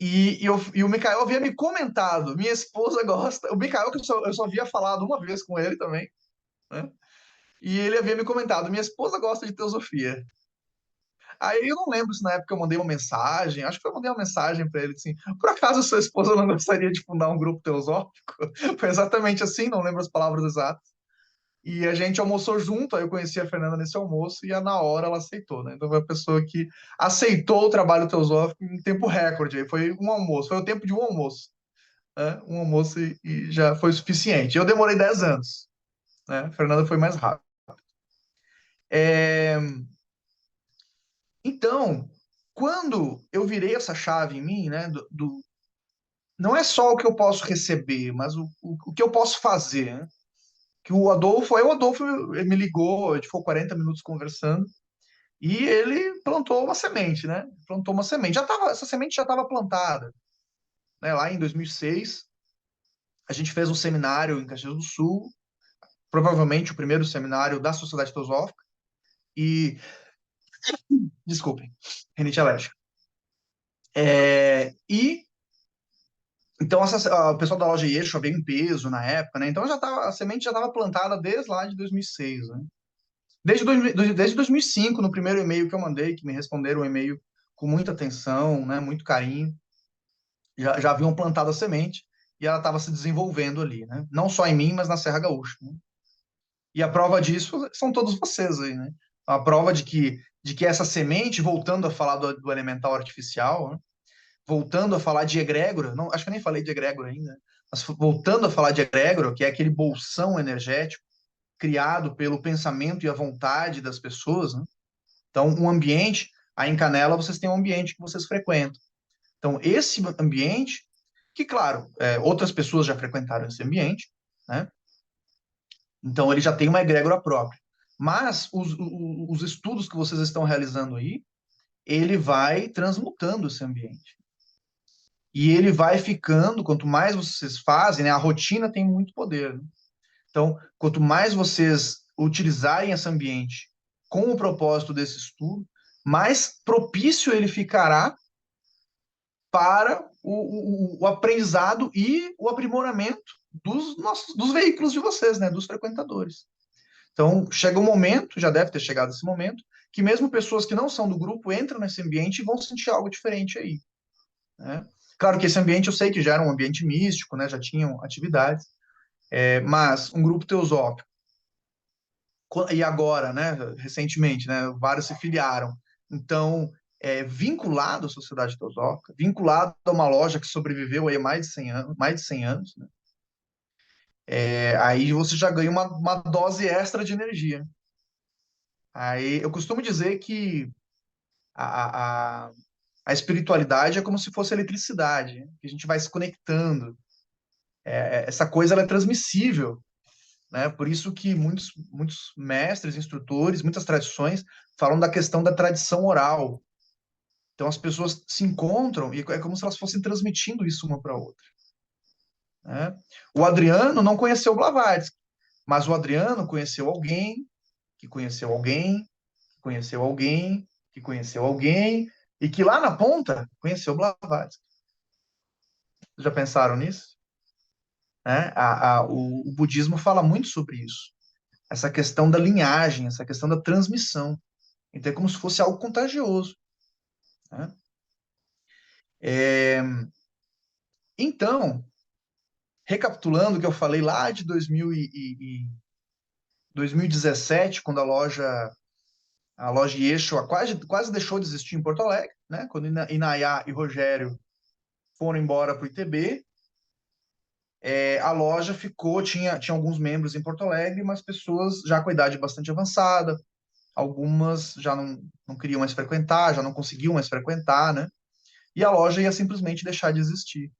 E o Mikael havia me comentado, minha esposa gosta. O Mikael, que eu só havia falado uma vez com ele também, né? E ele havia me comentado, minha esposa gosta de teosofia. Aí eu não lembro se na época eu mandei uma mensagem, acho que eu mandei uma mensagem para ele assim: por acaso sua esposa não gostaria de fundar um grupo teosófico? Foi exatamente assim, não lembro as palavras exatas. E a gente almoçou junto, aí eu conheci a Fernanda nesse almoço e na hora ela aceitou, né? Então foi a pessoa que aceitou o trabalho teosófico em tempo recorde. Aí foi um almoço, foi o tempo de um almoço, né? Um almoço e já foi suficiente. Eu demorei 10 anos, né? A Fernanda foi mais rápido. É, Então, quando eu virei essa chave em mim, né? Não é só o que eu posso receber, mas o que eu posso fazer, né? Que o Adolfo ele me ligou, a gente ficou 40 minutos conversando. E ele plantou uma semente, né? Plantou uma semente. Essa semente já estava plantada, né? Lá em 2006, a gente fez um seminário em Caxias do Sul, provavelmente o primeiro seminário da Sociedade Teosófica. E, desculpem, rinite alérgica. E então o pessoal da loja Eixo veio em peso na época, né? Então a semente já estava plantada desde lá de 2006, né? Desde 2005, no primeiro e-mail que eu mandei, que me responderam o e-mail com muita atenção, né? Muito carinho. Já haviam plantado a semente e ela estava se desenvolvendo ali, né? Não só em mim, mas na Serra Gaúcha, né? E a prova disso são todos vocês aí, né? A prova de que essa semente, voltando a falar do elemental artificial, né? Voltando a falar de egrégora, não, acho que eu nem falei de egrégora ainda, mas voltando a falar de egrégora, que é aquele bolsão energético criado pelo pensamento e a vontade das pessoas, né? Então, um ambiente, aí em Canela vocês têm um ambiente que vocês frequentam. Então, esse ambiente, que claro, outras pessoas já frequentaram esse ambiente, né? Então, ele já tem uma egrégora própria. Mas os estudos que vocês estão realizando aí, ele vai transmutando esse ambiente. E ele vai ficando, quanto mais vocês fazem, né, a rotina tem muito poder. Né? Então, quanto mais vocês utilizarem esse ambiente com o propósito desse estudo, mais propício ele ficará para o aprendizado e o aprimoramento dos veículos de vocês, né, dos frequentadores. Então, chega um momento, já deve ter chegado esse momento, que mesmo pessoas que não são do grupo entram nesse ambiente e vão sentir algo diferente aí. Né? Claro que esse ambiente eu sei que já era um ambiente místico, né? Já tinham atividades, mas um grupo teosófico, e agora, né? Recentemente, né? Vários se filiaram. Então, vinculado à sociedade teosófica, vinculado a uma loja que sobreviveu aí há mais de 100 anos, né? Aí você já ganha uma dose extra de energia. Aí eu costumo dizer que a, a, a espiritualidade é como se fosse eletricidade, que a gente vai se conectando. Essa coisa ela é transmissível, né? Por isso que muitos mestres, instrutores, muitas tradições falam da questão da tradição oral. Então as pessoas se encontram e é como se elas fossem transmitindo isso uma para outra. Né? O Adriano não conheceu o Blavatsky, mas o Adriano conheceu alguém, que conheceu alguém, que conheceu alguém, que conheceu alguém, e que lá na ponta conheceu o Blavatsky. Vocês já pensaram nisso? Né? O budismo fala muito sobre isso. Essa questão da linhagem, essa questão da transmissão. Então é como se fosse algo contagioso. Né? É, então, recapitulando o que eu falei lá de 2017, quando a loja Yeshua quase deixou de existir em Porto Alegre, né? Quando Inayá e Rogério foram embora para o ITB, a loja tinha alguns membros em Porto Alegre, mas pessoas já com a idade bastante avançada, algumas já não queriam mais frequentar, já não conseguiam mais frequentar, né? E a loja ia simplesmente deixar de existir.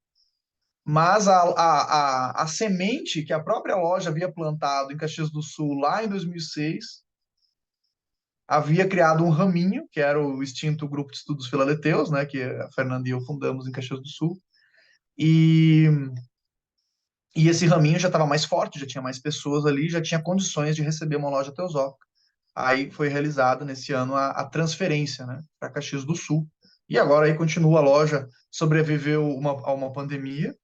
Mas a semente que a própria loja havia plantado em Caxias do Sul lá em 2006 havia criado um raminho, que era o extinto Grupo de Estudos Filaleteus, né, que a Fernanda e eu fundamos em Caxias do Sul. E, e esse raminho já estava mais forte, já tinha mais pessoas ali, já tinha condições de receber uma loja teosófica. Aí foi realizada nesse ano a transferência, né, para Caxias do Sul. E agora aí continua a loja, sobreviveu a uma pandemia,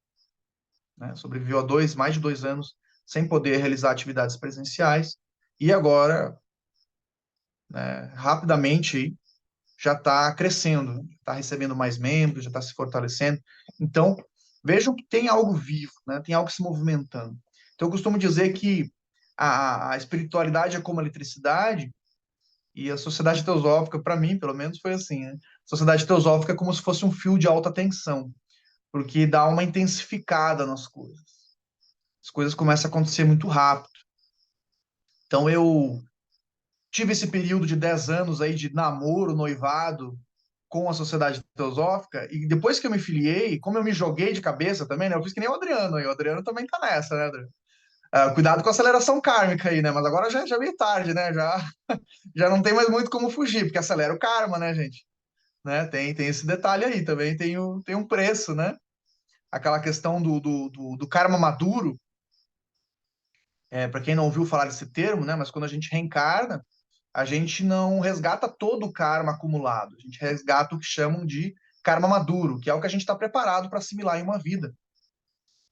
né, sobreviveu a mais de 2 anos sem poder realizar atividades presenciais. E agora, né, rapidamente, já está crescendo, está recebendo mais membros, já está se fortalecendo. Então, vejam que tem algo vivo, né? Tem algo se movimentando. Então, eu costumo dizer que a espiritualidade é como a eletricidade e a sociedade teosófica, para mim, pelo menos, foi assim. Né? A sociedade teosófica é como se fosse um fio de alta tensão, porque dá uma intensificada nas coisas. As coisas começam a acontecer muito rápido. Então, eu tive esse período de 10 anos aí de namoro, noivado, com a Sociedade Teosófica, e depois que eu me filiei, como eu me joguei de cabeça também, né? Eu fiz que nem o Adriano aí, o Adriano também tá nessa, né, Adriano? Cuidado com a aceleração kármica aí, né? Mas agora já é meio tarde, né? Já não tem mais muito como fugir, porque acelera o karma, né, gente? Né? Tem esse detalhe aí também, tem um preço, né? Aquela questão do karma maduro, para quem não ouviu falar desse termo, né? Mas quando a gente reencarna, a gente não resgata todo o karma acumulado, a gente resgata o que chamam de karma maduro, que é o que a gente está preparado para assimilar em uma vida.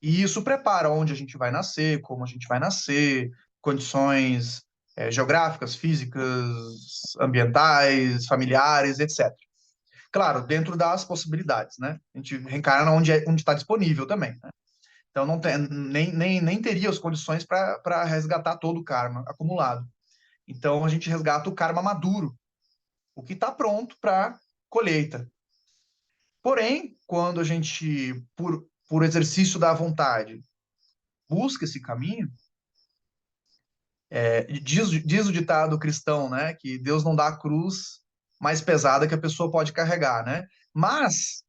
E isso prepara onde a gente vai nascer, como a gente vai nascer, condições geográficas, físicas, ambientais, familiares, etc. Claro, dentro das possibilidades, né? A gente reencarna onde está disponível também. Né? Então não tem, nem teria as condições para resgatar todo o karma acumulado. Então a gente resgata o karma maduro, o que está pronto para colheita. Porém, quando a gente, por exercício da vontade, busca esse caminho, diz o ditado cristão, né, que Deus não dá a cruz mais pesada que a pessoa pode carregar, né? Mas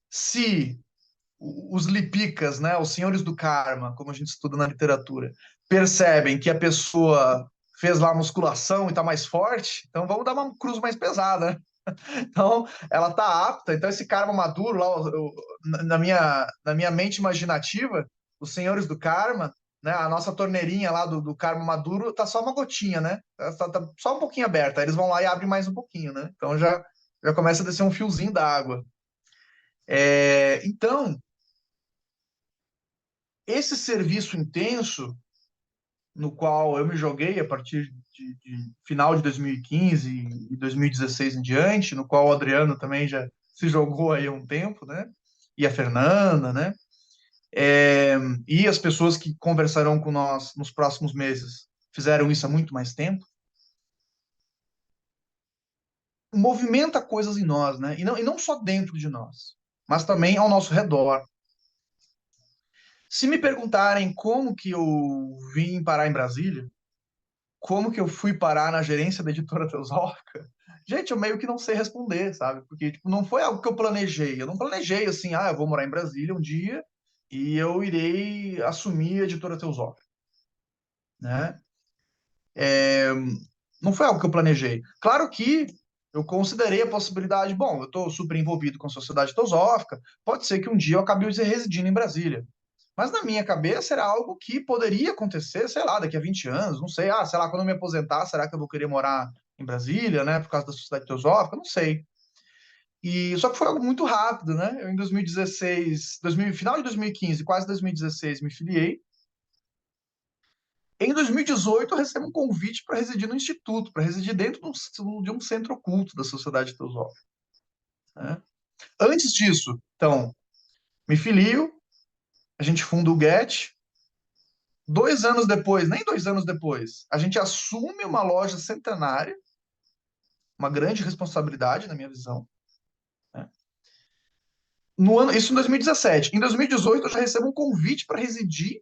se os lipicas, né, os senhores do karma, como a gente estuda na literatura, percebem que a pessoa fez lá musculação e está mais forte, então vamos dar uma cruz mais pesada, né? Então, ela está apta. Então, esse karma maduro, lá, na minha mente imaginativa, os senhores do karma, né, a nossa torneirinha lá do karma maduro, tá só uma gotinha, né? Tá só um pouquinho aberta. Aí eles vão lá e abrem mais um pouquinho, né? Então, já começa a descer um fiozinho d'água. Então, esse serviço intenso, no qual eu me joguei a partir de final de 2015 e 2016 em diante, no qual o Adriano também já se jogou aí há um tempo, né? E a Fernanda, né? E as pessoas que conversarão com nós nos próximos meses fizeram isso há muito mais tempo. Movimenta coisas em nós, né? E não só dentro de nós, mas também ao nosso redor. Se me perguntarem como que eu vim parar em Brasília, como que eu fui parar na gerência da editora Teosófica, gente, eu meio que não sei responder, sabe? Porque tipo, não foi algo que eu planejei. Eu não planejei assim, eu vou morar em Brasília um dia e eu irei assumir a editora Teosófica, né? Não foi algo que eu planejei. Claro que eu considerei a possibilidade, bom, eu estou super envolvido com a sociedade teosófica, pode ser que um dia eu acabe residindo em Brasília. Mas na minha cabeça era algo que poderia acontecer, sei lá, daqui a 20 anos, não sei, sei lá, quando eu me aposentar, será que eu vou querer morar em Brasília, né, por causa da sociedade teosófica? Não sei. E só que foi algo muito rápido, né? Eu em 2016, final de 2015, quase 2016, me filiei. Em 2018, eu recebo um convite para residir no Instituto, para residir dentro de um centro oculto da Sociedade Teosófica, né? Antes disso, então, me filio, a gente funda o GET. 2 anos depois, nem 2 anos depois, a gente assume uma loja centenária, uma grande responsabilidade, na minha visão, né? Isso em 2017. Em 2018, eu já recebo um convite para residir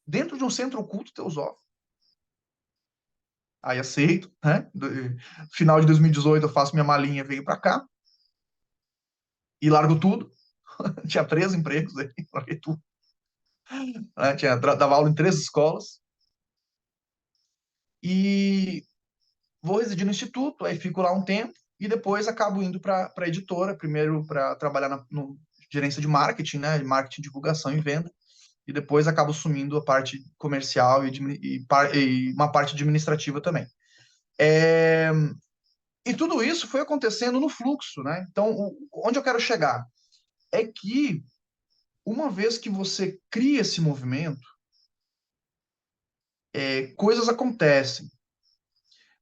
dentro de um centro oculto teosófico. Aí aceito, né? Final de 2018 eu faço minha malinha, venho para cá e largo tudo. Tinha 3 empregos aí, larguei tudo. Né? Dava aula em 3 escolas e vou residir no instituto, aí fico lá um tempo e depois acabo indo para a editora, primeiro para trabalhar no gerência de marketing, né? Marketing, divulgação e venda, e depois acabo assumindo a parte comercial e uma parte administrativa também. E tudo isso foi acontecendo no fluxo, né? Então, onde eu quero chegar é que uma vez que você cria esse movimento, coisas acontecem.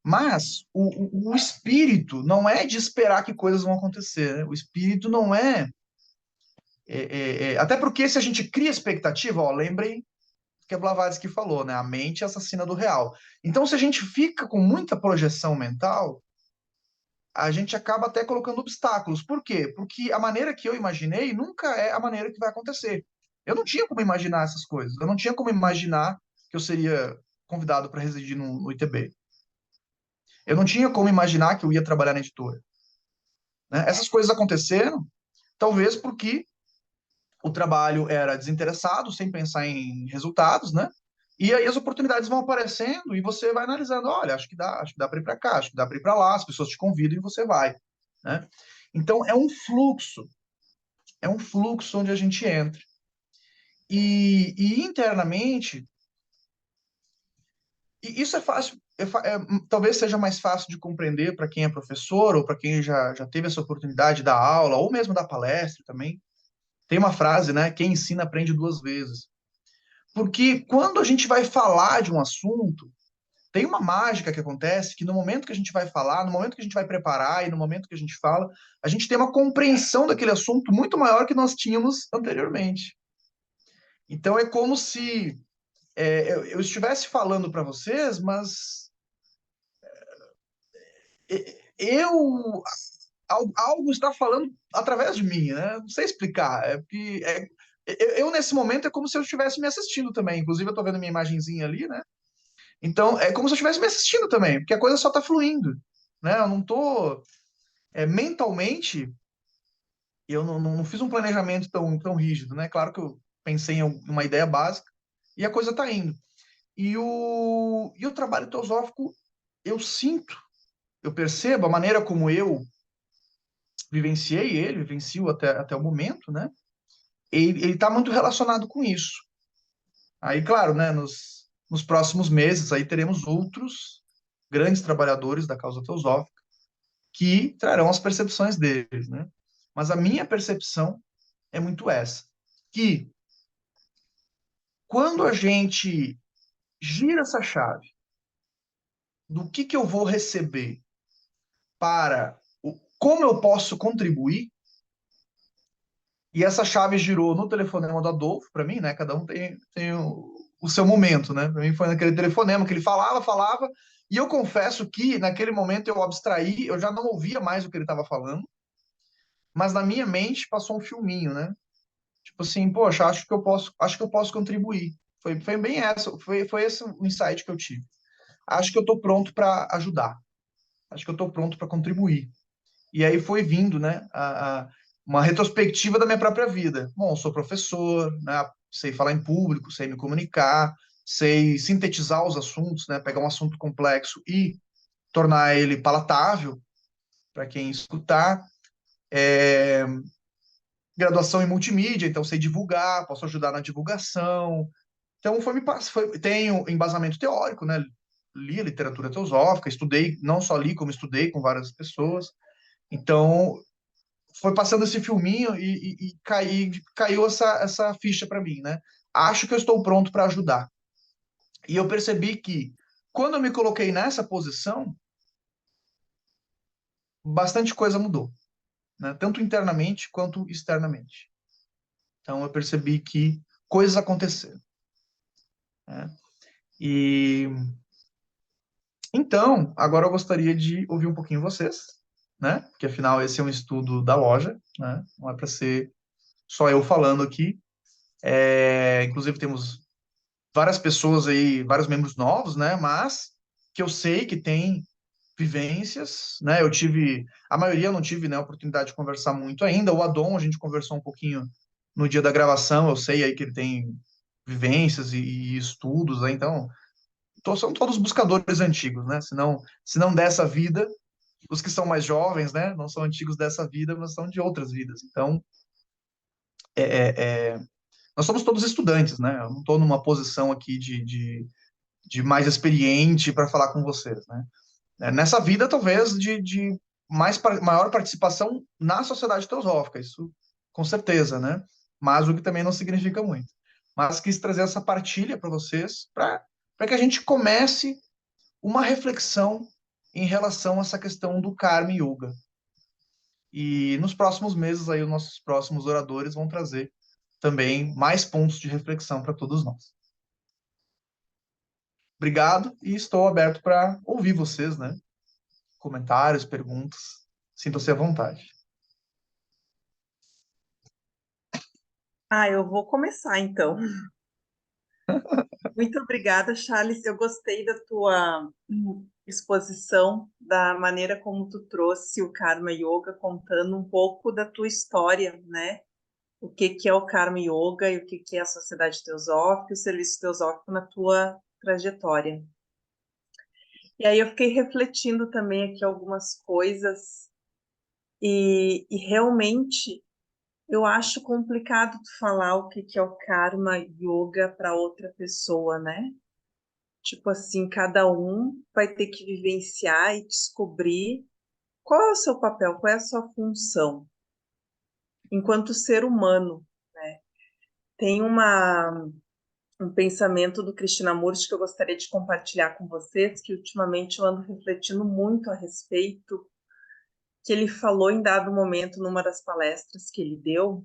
Mas o espírito não é de esperar que coisas vão acontecer, né? O espírito não até porque se a gente cria expectativa, lembrem que a Blavatsky falou, né? A mente é assassina do real. Então, se a gente fica com muita projeção mental, a gente acaba até colocando obstáculos. Por quê? Porque a maneira que eu imaginei nunca é a maneira que vai acontecer. Eu não tinha como imaginar essas coisas. Eu não tinha como imaginar que eu seria convidado para residir no ITB. Eu não tinha como imaginar que eu ia trabalhar na editora, né? Essas coisas aconteceram, talvez porque o trabalho era desinteressado, sem pensar em resultados, né? E aí as oportunidades vão aparecendo e você vai analisando, olha, acho que dá para ir para cá, acho que dá para ir para lá, as pessoas te convidam e você vai, né? Então é um fluxo onde a gente entra. E internamente, e isso é fácil, talvez seja mais fácil de compreender para quem é professor ou para quem já teve essa oportunidade de dar aula ou mesmo dar palestra também. Tem uma frase, né? Quem ensina aprende 2 vezes. Porque quando a gente vai falar de um assunto, tem uma mágica que acontece que no momento que a gente vai falar, no momento que a gente vai preparar e no momento que a gente fala, a gente tem uma compreensão daquele assunto muito maior que nós tínhamos anteriormente. Então é como se eu estivesse falando para vocês, mas eu algo está falando através de mim, né? Não sei explicar. Nesse momento é como se eu estivesse me assistindo também. Inclusive eu estou vendo minha imagenzinha ali, né? Então é como se eu estivesse me assistindo também, porque a coisa só está fluindo, né? Eu não estou mentalmente, eu não fiz um planejamento tão rígido, né? Claro que eu pensei em uma ideia básica e a coisa está indo. E o trabalho teosófico, eu sinto, eu percebo a maneira como eu vivenciei ele, vivencio até o momento, né? Ele está muito relacionado com isso. Aí, claro, né, nos próximos meses, aí teremos outros grandes trabalhadores da causa teosófica que trarão as percepções deles, né? Mas a minha percepção é muito essa, que quando a gente gira essa chave do que eu vou receber para como eu posso contribuir, e essa chave girou no telefonema do Adolfo, para mim, né? Cada um tem o seu momento, né? Para mim foi naquele telefonema que ele falava, e eu confesso que naquele momento eu abstraí, eu já não ouvia mais o que ele estava falando, mas na minha mente passou um filminho, né? Tipo assim, poxa, acho que eu posso contribuir. Foi bem foi esse o insight que eu tive. Acho que eu estou pronto para ajudar. Acho que eu estou pronto para contribuir. E aí foi vindo, né, uma retrospectiva da minha própria vida. Bom, sou professor, né, sei falar em público, sei me comunicar, sei sintetizar os assuntos, né, pegar um assunto complexo e tornar ele palatável para quem escutar. É, graduação em multimídia, então sei divulgar, posso ajudar na divulgação. Então tenho embasamento teórico, né? Li a literatura teosófica, estudei, não só li, como estudei com várias pessoas. Então, foi passando esse filminho e caiu essa ficha para mim, né? Acho que eu estou pronto para ajudar. E eu percebi que, quando eu me coloquei nessa posição, bastante coisa mudou, né? Tanto internamente quanto externamente. Então, eu percebi que coisas aconteceram, né? E então, agora eu gostaria de ouvir um pouquinho vocês, né? Porque afinal esse é um estudo da loja, né? Não é para ser só eu falando aqui. Inclusive temos várias pessoas aí, vários membros novos, né? Mas que eu sei que tem vivências, né? A maioria eu não tive, né, a oportunidade de conversar muito ainda. O Adon, a gente conversou um pouquinho no dia da gravação, eu sei aí que ele tem vivências e estudos, né? Então, são todos buscadores antigos, né? Se não dessa vida, os que são mais jovens, né? Não são antigos dessa vida, mas são de outras vidas. Então, é, é, é, nós somos todos estudantes, né? Eu não estou numa posição aqui de mais experiente para falar com vocês, né? Nessa vida, talvez, de maior participação na sociedade teosófica, isso com certeza, né? Mas o que também não significa muito. Mas quis trazer essa partilha para vocês, para que a gente comece uma reflexão em relação a essa questão do Karma Yoga. E nos próximos meses, aí, os nossos próximos oradores vão trazer também mais pontos de reflexão para todos nós. Obrigado e estou aberto para ouvir vocês, né? Comentários, perguntas. Sintam-se à vontade. Eu vou começar então. Muito obrigada, Charles. Eu gostei da tua exposição, da maneira como tu trouxe o Karma Yoga, contando um pouco da tua história, né? O que que é o Karma Yoga e o que que é a Sociedade Teosófica e o Serviço Teosófico na tua trajetória. E aí eu fiquei refletindo também aqui algumas coisas e realmente eu acho complicado tu falar o que que é o Karma Yoga para outra pessoa, né? Tipo assim, cada um vai ter que vivenciar e descobrir qual é o seu papel, qual é a sua função enquanto ser humano, né? Tem um pensamento do Krishnamurti que eu gostaria de compartilhar com vocês, que ultimamente eu ando refletindo muito a respeito, que ele falou em dado momento numa das palestras que ele deu,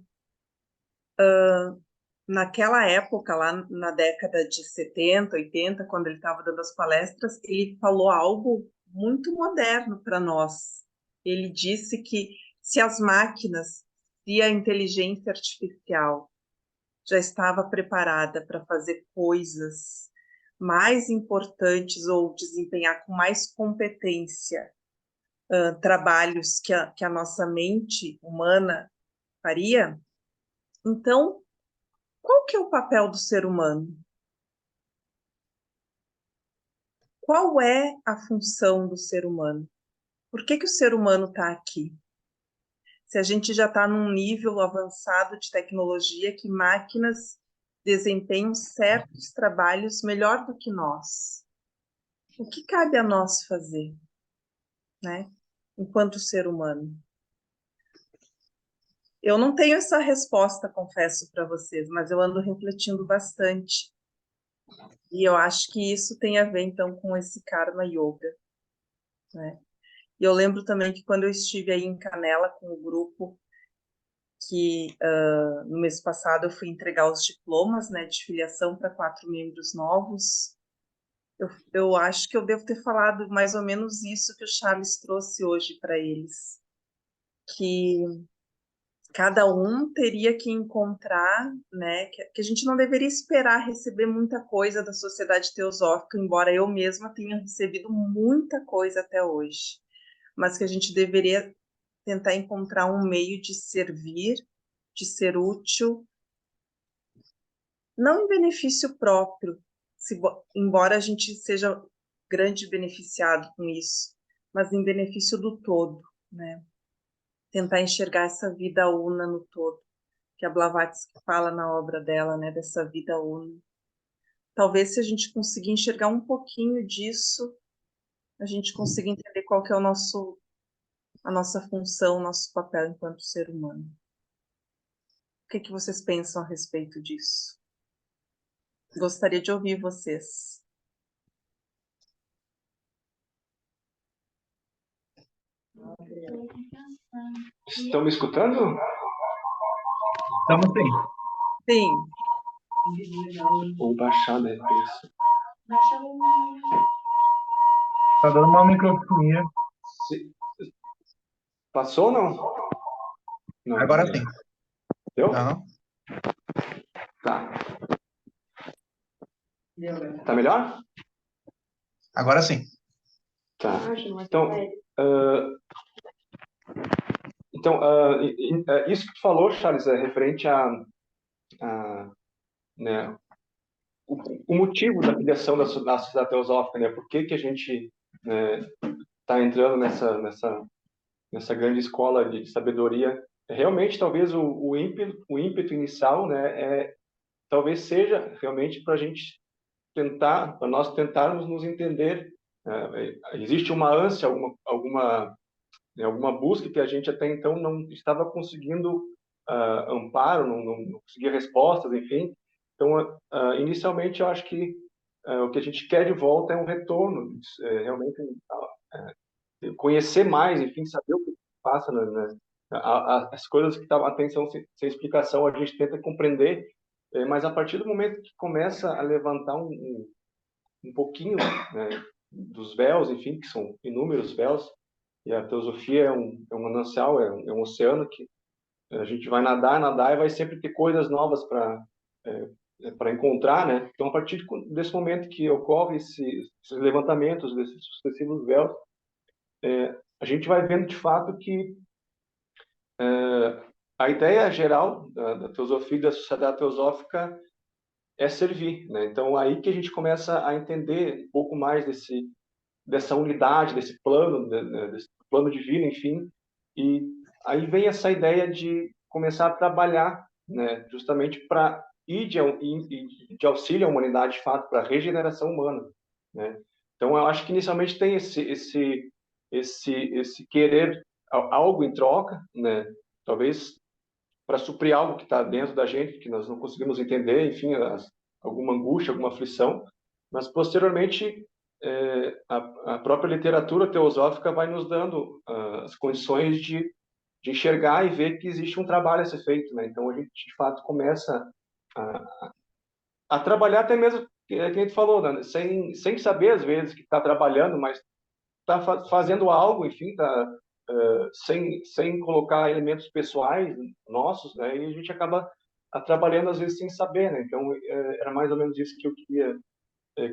naquela época, lá na década de 70, 80, quando ele estava dando as palestras, ele falou algo muito moderno para nós. Ele disse que se as máquinas, se a inteligência artificial já estava preparada para fazer coisas mais importantes ou desempenhar com mais competência trabalhos que a nossa mente humana faria, então qual que é o papel do ser humano? Qual é a função do ser humano? Por que que o ser humano está aqui? Se a gente já está num nível avançado de tecnologia que máquinas desempenham certos trabalhos melhor do que nós, o que cabe a nós fazer, né? Enquanto ser humano? Eu não tenho essa resposta, confesso para vocês, mas eu ando refletindo bastante. E eu acho que isso tem a ver, então, com esse Karma Yoga, né? E eu lembro também que quando eu estive aí em Canela com o grupo, que no mês passado eu fui entregar os diplomas, né, de filiação para 4 membros novos, eu acho que eu devo ter falado mais ou menos isso que o Charles trouxe hoje para eles, que cada um teria que encontrar, né, que a gente não deveria esperar receber muita coisa da sociedade teosófica, embora eu mesma tenha recebido muita coisa até hoje, mas que a gente deveria tentar encontrar um meio de servir, de ser útil, não em benefício próprio, embora a gente seja grande beneficiado com isso, mas em benefício do todo, né? Tentar enxergar essa vida una no todo, que a Blavatsky fala na obra dela, né? Dessa vida una. Talvez se a gente conseguir enxergar um pouquinho disso, a gente consiga entender qual que é a nossa função, o nosso papel enquanto ser humano. O que que vocês pensam a respeito disso? Gostaria de ouvir vocês. Estão me escutando? Estamos sim. Sim. Ou baixada é isso? Tá dando uma microfonia. Se- Passou ou não? Não. Agora sim. Deu? Aham. Tá. Tá melhor? Agora sim. Tá. Então, isso que tu falou, Charles, é referente né, o motivo da criação da sociedade teosófica, né? Por que que a gente está entrando nessa grande escola de sabedoria? Realmente, talvez o ímpeto inicial, né, talvez seja realmente para a gente para nós tentarmos nos entender. Existe uma ânsia, alguma busca que a gente até então não estava conseguindo amparo, não conseguia respostas, enfim. Então, inicialmente, eu acho que o que a gente quer de volta é um retorno, realmente conhecer mais, enfim, saber o que passa, né? As coisas que estavam atenção sem explicação, a gente tenta compreender, mas a partir do momento que começa a levantar um pouquinho, né, dos véus, enfim, que são inúmeros véus, e a teosofia é um manancial, é um oceano que a gente vai nadar e vai sempre ter coisas novas para encontrar, né? Então, a partir desse momento que ocorre esses levantamentos desses sucessivos véus, a gente vai vendo de fato que a ideia geral da teosofia e da sociedade teosófica é servir, né? Então, aí que a gente começa a entender um pouco mais dessa unidade, desse plano, desse plano divino, enfim. E aí vem essa ideia de começar a trabalhar, né, justamente para ir de auxílio à humanidade, de fato, para a regeneração humana, né? Então, eu acho que inicialmente tem esse querer algo em troca, né? Talvez para suprir algo que está dentro da gente, que nós não conseguimos entender, enfim, alguma angústia, alguma aflição, mas posteriormente a própria literatura teosófica vai nos dando as condições de enxergar e ver que existe um trabalho a ser feito, né? Então a gente de fato começa a trabalhar até mesmo, que a gente falou, né? Sem saber às vezes que está trabalhando, mas está fazendo algo, enfim, sem colocar elementos pessoais nossos, né? E a gente acaba trabalhando às vezes sem saber, né? Então era mais ou menos isso que eu queria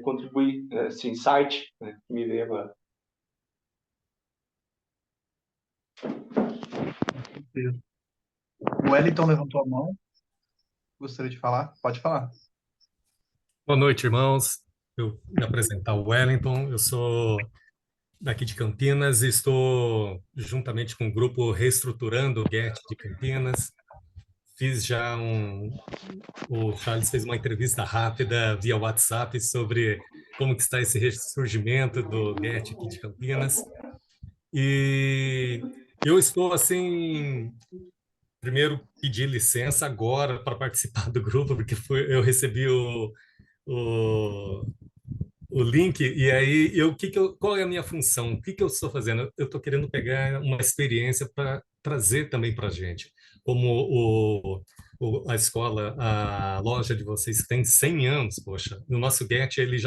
contribuir, esse insight, né, que me veio agora. O Wellington levantou a mão. Gostaria de falar? Pode falar. Boa noite, irmãos. Eu me apresentar o Wellington. Eu sou daqui de Campinas e estou juntamente com o grupo reestruturando o GET de Campinas. Fiz já o Charles fez uma entrevista rápida via WhatsApp sobre como que está esse ressurgimento do GET aqui de Campinas. E eu estou assim, primeiro pedi licença agora para participar do grupo, porque eu recebi o, o link, e aí qual é a minha função? O que eu estou fazendo? Eu estou querendo pegar uma experiência para trazer também para a gente. Como a escola, a loja de vocês tem 100 anos, poxa, o nosso Get ele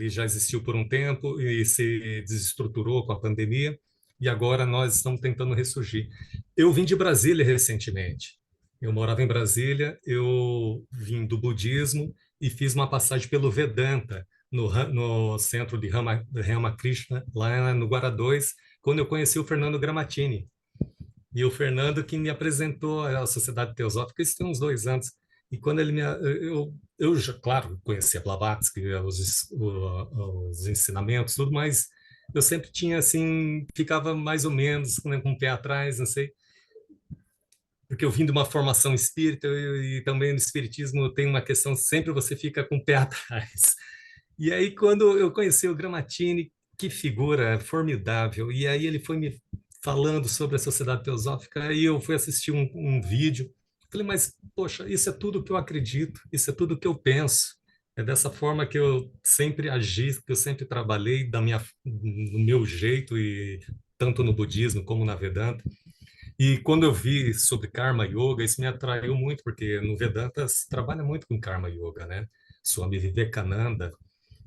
já existiu por um tempo e se desestruturou com a pandemia, e agora nós estamos tentando ressurgir. Eu vim de Brasília recentemente. Eu morava em Brasília, eu vim do budismo e fiz uma passagem pelo Vedanta, no centro de Ramakrishna, lá no Guará 2, quando eu conheci o Fernando Grammatini. E o Fernando que me apresentou à Sociedade Teosófica, isso tem uns 2 anos. E quando ele eu já, claro, conhecia Blavatsky, os ensinamentos, tudo, mas eu sempre tinha, assim, ficava mais ou menos, né, com o pé atrás, não sei, porque eu vim de uma formação espírita e também no espiritismo tem uma questão, sempre você fica com o pé atrás. E aí, quando eu conheci o Grammatini, que figura formidável, e aí ele foi me falando sobre a Sociedade Teosófica, e eu fui assistir um vídeo. Falei, mas, poxa, isso é tudo que eu acredito, isso é tudo que eu penso. É dessa forma que eu sempre agi, que eu sempre trabalhei do meu jeito, e tanto no budismo como na Vedanta. E quando eu vi sobre Karma Yoga, isso me atraiu muito, porque no Vedanta se trabalha muito com Karma Yoga, né? Swami Vivekananda,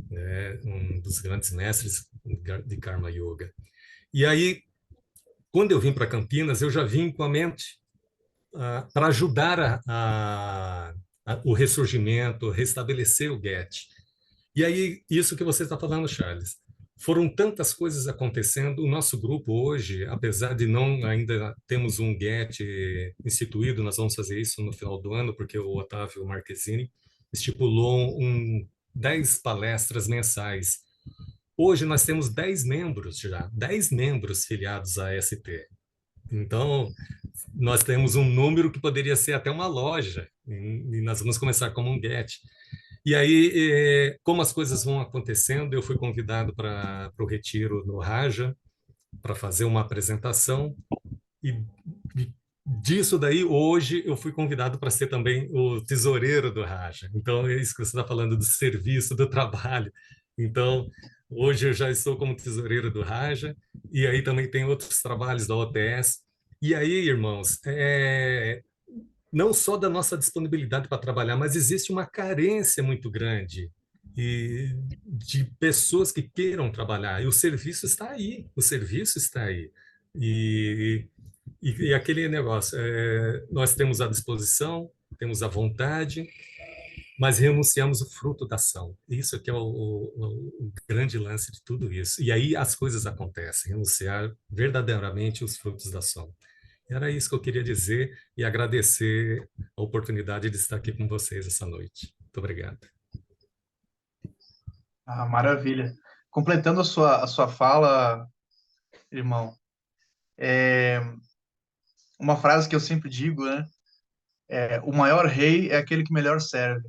né, um dos grandes mestres de Karma Yoga. E aí, quando eu vim para Campinas, eu já vim com a mente para ajudar o ressurgimento, restabelecer o GET. E aí, isso que você está falando, Charles, foram tantas coisas acontecendo. O nosso grupo hoje, apesar de não ainda temos um GET instituído, nós vamos fazer isso no final do ano, porque o Otávio Marquezine estipulou 10 palestras mensais. Hoje nós temos 10 membros já, 10 membros filiados à ST. Então, nós temos um número que poderia ser até uma loja, e nós vamos começar como um GET. E aí, como as coisas vão acontecendo, eu fui convidado para o retiro no Raja, para fazer uma apresentação, e disso daí, hoje, eu fui convidado para ser também o tesoureiro do Raja. Então, é isso que você está falando do serviço, do trabalho. Então, hoje eu já estou como tesoureiro do Raja, e aí também tem outros trabalhos da OTS. E aí, irmãos, não só da nossa disponibilidade para trabalhar, mas existe uma carência muito grande de pessoas que queiram trabalhar. E o serviço está aí, o serviço está aí. E aquele negócio, nós temos a disposição, temos a vontade, mas renunciamos o fruto da ação. Isso que é o grande lance de tudo isso. E aí as coisas acontecem, renunciar verdadeiramente os frutos da ação. Era isso que eu queria dizer e agradecer a oportunidade de estar aqui com vocês essa noite. Muito obrigado. Ah, maravilha. Completando a sua fala, irmão, uma frase que eu sempre digo, né? O maior rei é aquele que melhor serve.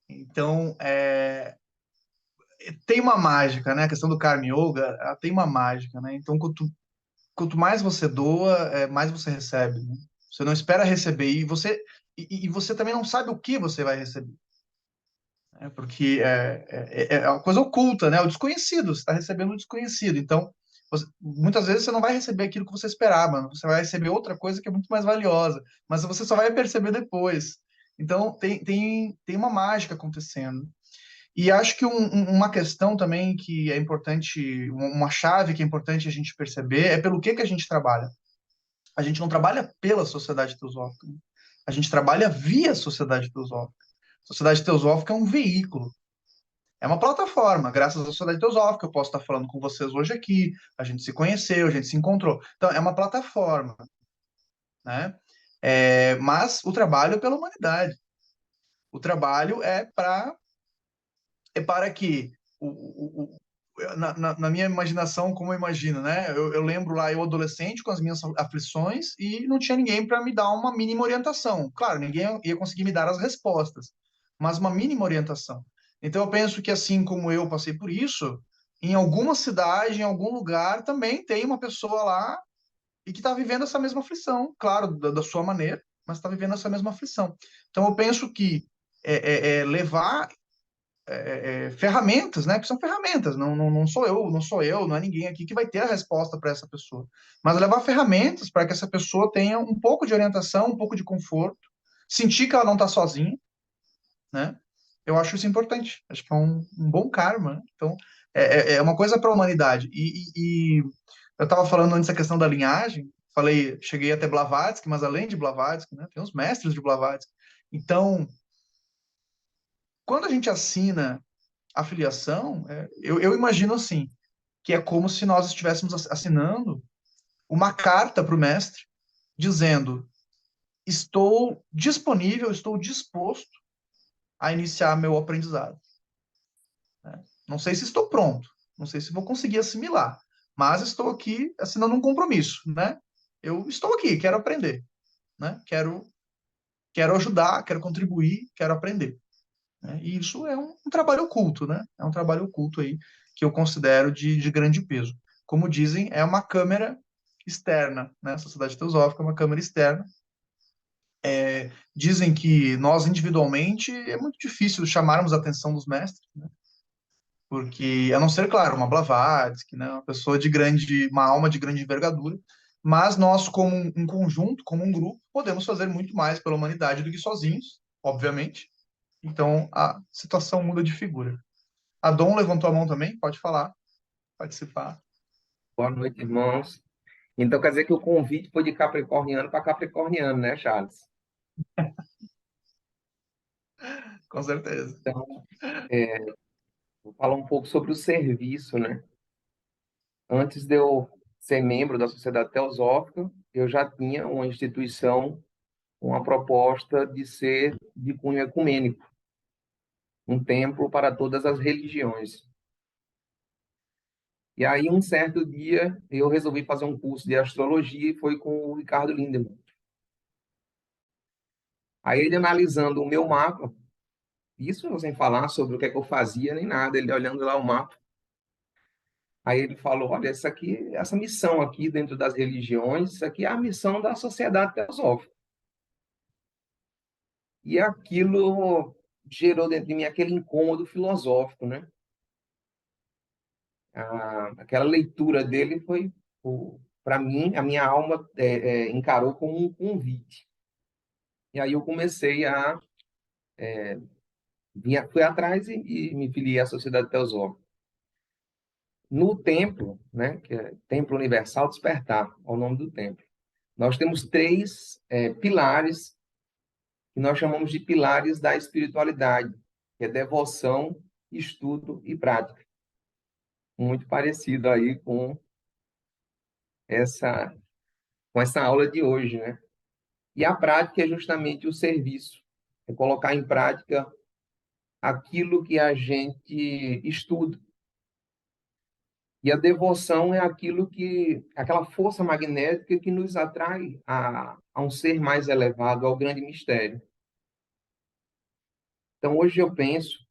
Então, tem uma mágica, né? A questão do Karma Yoga, ela tem uma mágica, né? Então, quanto mais você doa, mais você recebe, né? Você não espera receber e você também não sabe o que você vai receber, né? Porque é uma coisa oculta, né? O desconhecido, você está recebendo o desconhecido. Então, muitas vezes você não vai receber aquilo que você esperava, você vai receber outra coisa que é muito mais valiosa, mas você só vai perceber depois. Então, tem uma mágica acontecendo. E acho que uma questão também que é importante, uma chave que é importante a gente perceber é pelo que a gente trabalha. A gente não trabalha pela sociedade teosófica, né? A gente trabalha via sociedade teosófica. A sociedade teosófica é um veículo, é uma plataforma. Graças à sociedade teosófica, eu posso estar falando com vocês hoje aqui, a gente se conheceu, a gente se encontrou. Então, é uma plataforma, né? Mas o trabalho é pela humanidade. O trabalho para que na minha imaginação, como eu imagino, né? Eu lembro lá, eu adolescente, com as minhas aflições, e não tinha ninguém para me dar uma mínima orientação. Claro, ninguém ia conseguir me dar as respostas, mas uma mínima orientação. Então, eu penso que, assim como eu passei por isso, em alguma cidade, em algum lugar, também tem uma pessoa lá e que está vivendo essa mesma aflição, claro, da sua maneira, mas está vivendo essa mesma aflição. Então, eu penso que levar ferramentas, né? Que são ferramentas, não sou eu, não é ninguém aqui que vai ter a resposta para essa pessoa. Mas levar ferramentas para que essa pessoa tenha um pouco de orientação, um pouco de conforto, sentir que ela não está sozinha, né? Eu acho isso importante. Acho que é um bom karma, né? Então, é uma coisa para a humanidade. E eu estava falando antes da questão da linhagem, cheguei até Blavatsky, mas além de Blavatsky, né? Tem os mestres de Blavatsky. Então, quando a gente assina a filiação, eu imagino assim, que é como se nós estivéssemos assinando uma carta para o mestre, dizendo: estou disponível, estou disposto a iniciar meu aprendizado. Né? Não sei se estou pronto, não sei se vou conseguir assimilar, mas estou aqui assinando um compromisso, né? Eu estou aqui, quero aprender, né? Quero ajudar, quero contribuir, quero aprender. Né? E isso é um trabalho oculto, né? É um trabalho oculto aí que eu considero de grande peso. Como dizem, é uma câmera externa, né? A Sociedade Teosófica é uma câmera externa. Dizem que nós individualmente é muito difícil chamarmos a atenção dos mestres, né? Porque, a não ser, claro, uma Blavatsky, né? Uma pessoa uma alma de grande envergadura, mas nós, como um conjunto, como um grupo, podemos fazer muito mais pela humanidade do que sozinhos, obviamente. Então, a situação muda de figura. A Dom levantou a mão também, pode falar, participar. Boa noite, irmãos. Então quer dizer que o convite foi de capricorniano para capricorniano, né, Charles? Com certeza. Então, vou falar um pouco sobre o serviço, né? Antes de eu ser membro da Sociedade Teosófica, eu já tinha uma instituição, uma proposta de ser de cunho ecumênico, um templo para todas as religiões. E aí, um certo dia, eu resolvi fazer um curso de astrologia e foi com o Ricardo Lindemann. Aí ele analisando o meu mapa, isso sem falar sobre o que é que eu fazia nem nada, ele olhando lá o mapa. Aí ele falou, olha, essa missão aqui dentro das religiões, isso aqui é a missão da Sociedade Teosófica. E aquilo gerou dentro de mim aquele incômodo filosófico, né? Aquela leitura dele foi, para mim, a minha alma encarou como um convite. E aí eu comecei fui atrás e me filiei à Sociedade Teosófica. No templo, né, que é Templo Universal Despertar, é o nome do templo, nós temos três pilares que nós chamamos de pilares da espiritualidade, que é devoção, estudo e prática. Muito parecido aí essa, com essa aula de hoje, né? E a prática é justamente o serviço, é colocar em prática aquilo que a gente estuda. E a devoção é aquela força magnética que nos atrai a um ser mais elevado, ao grande mistério. Então, hoje eu penso,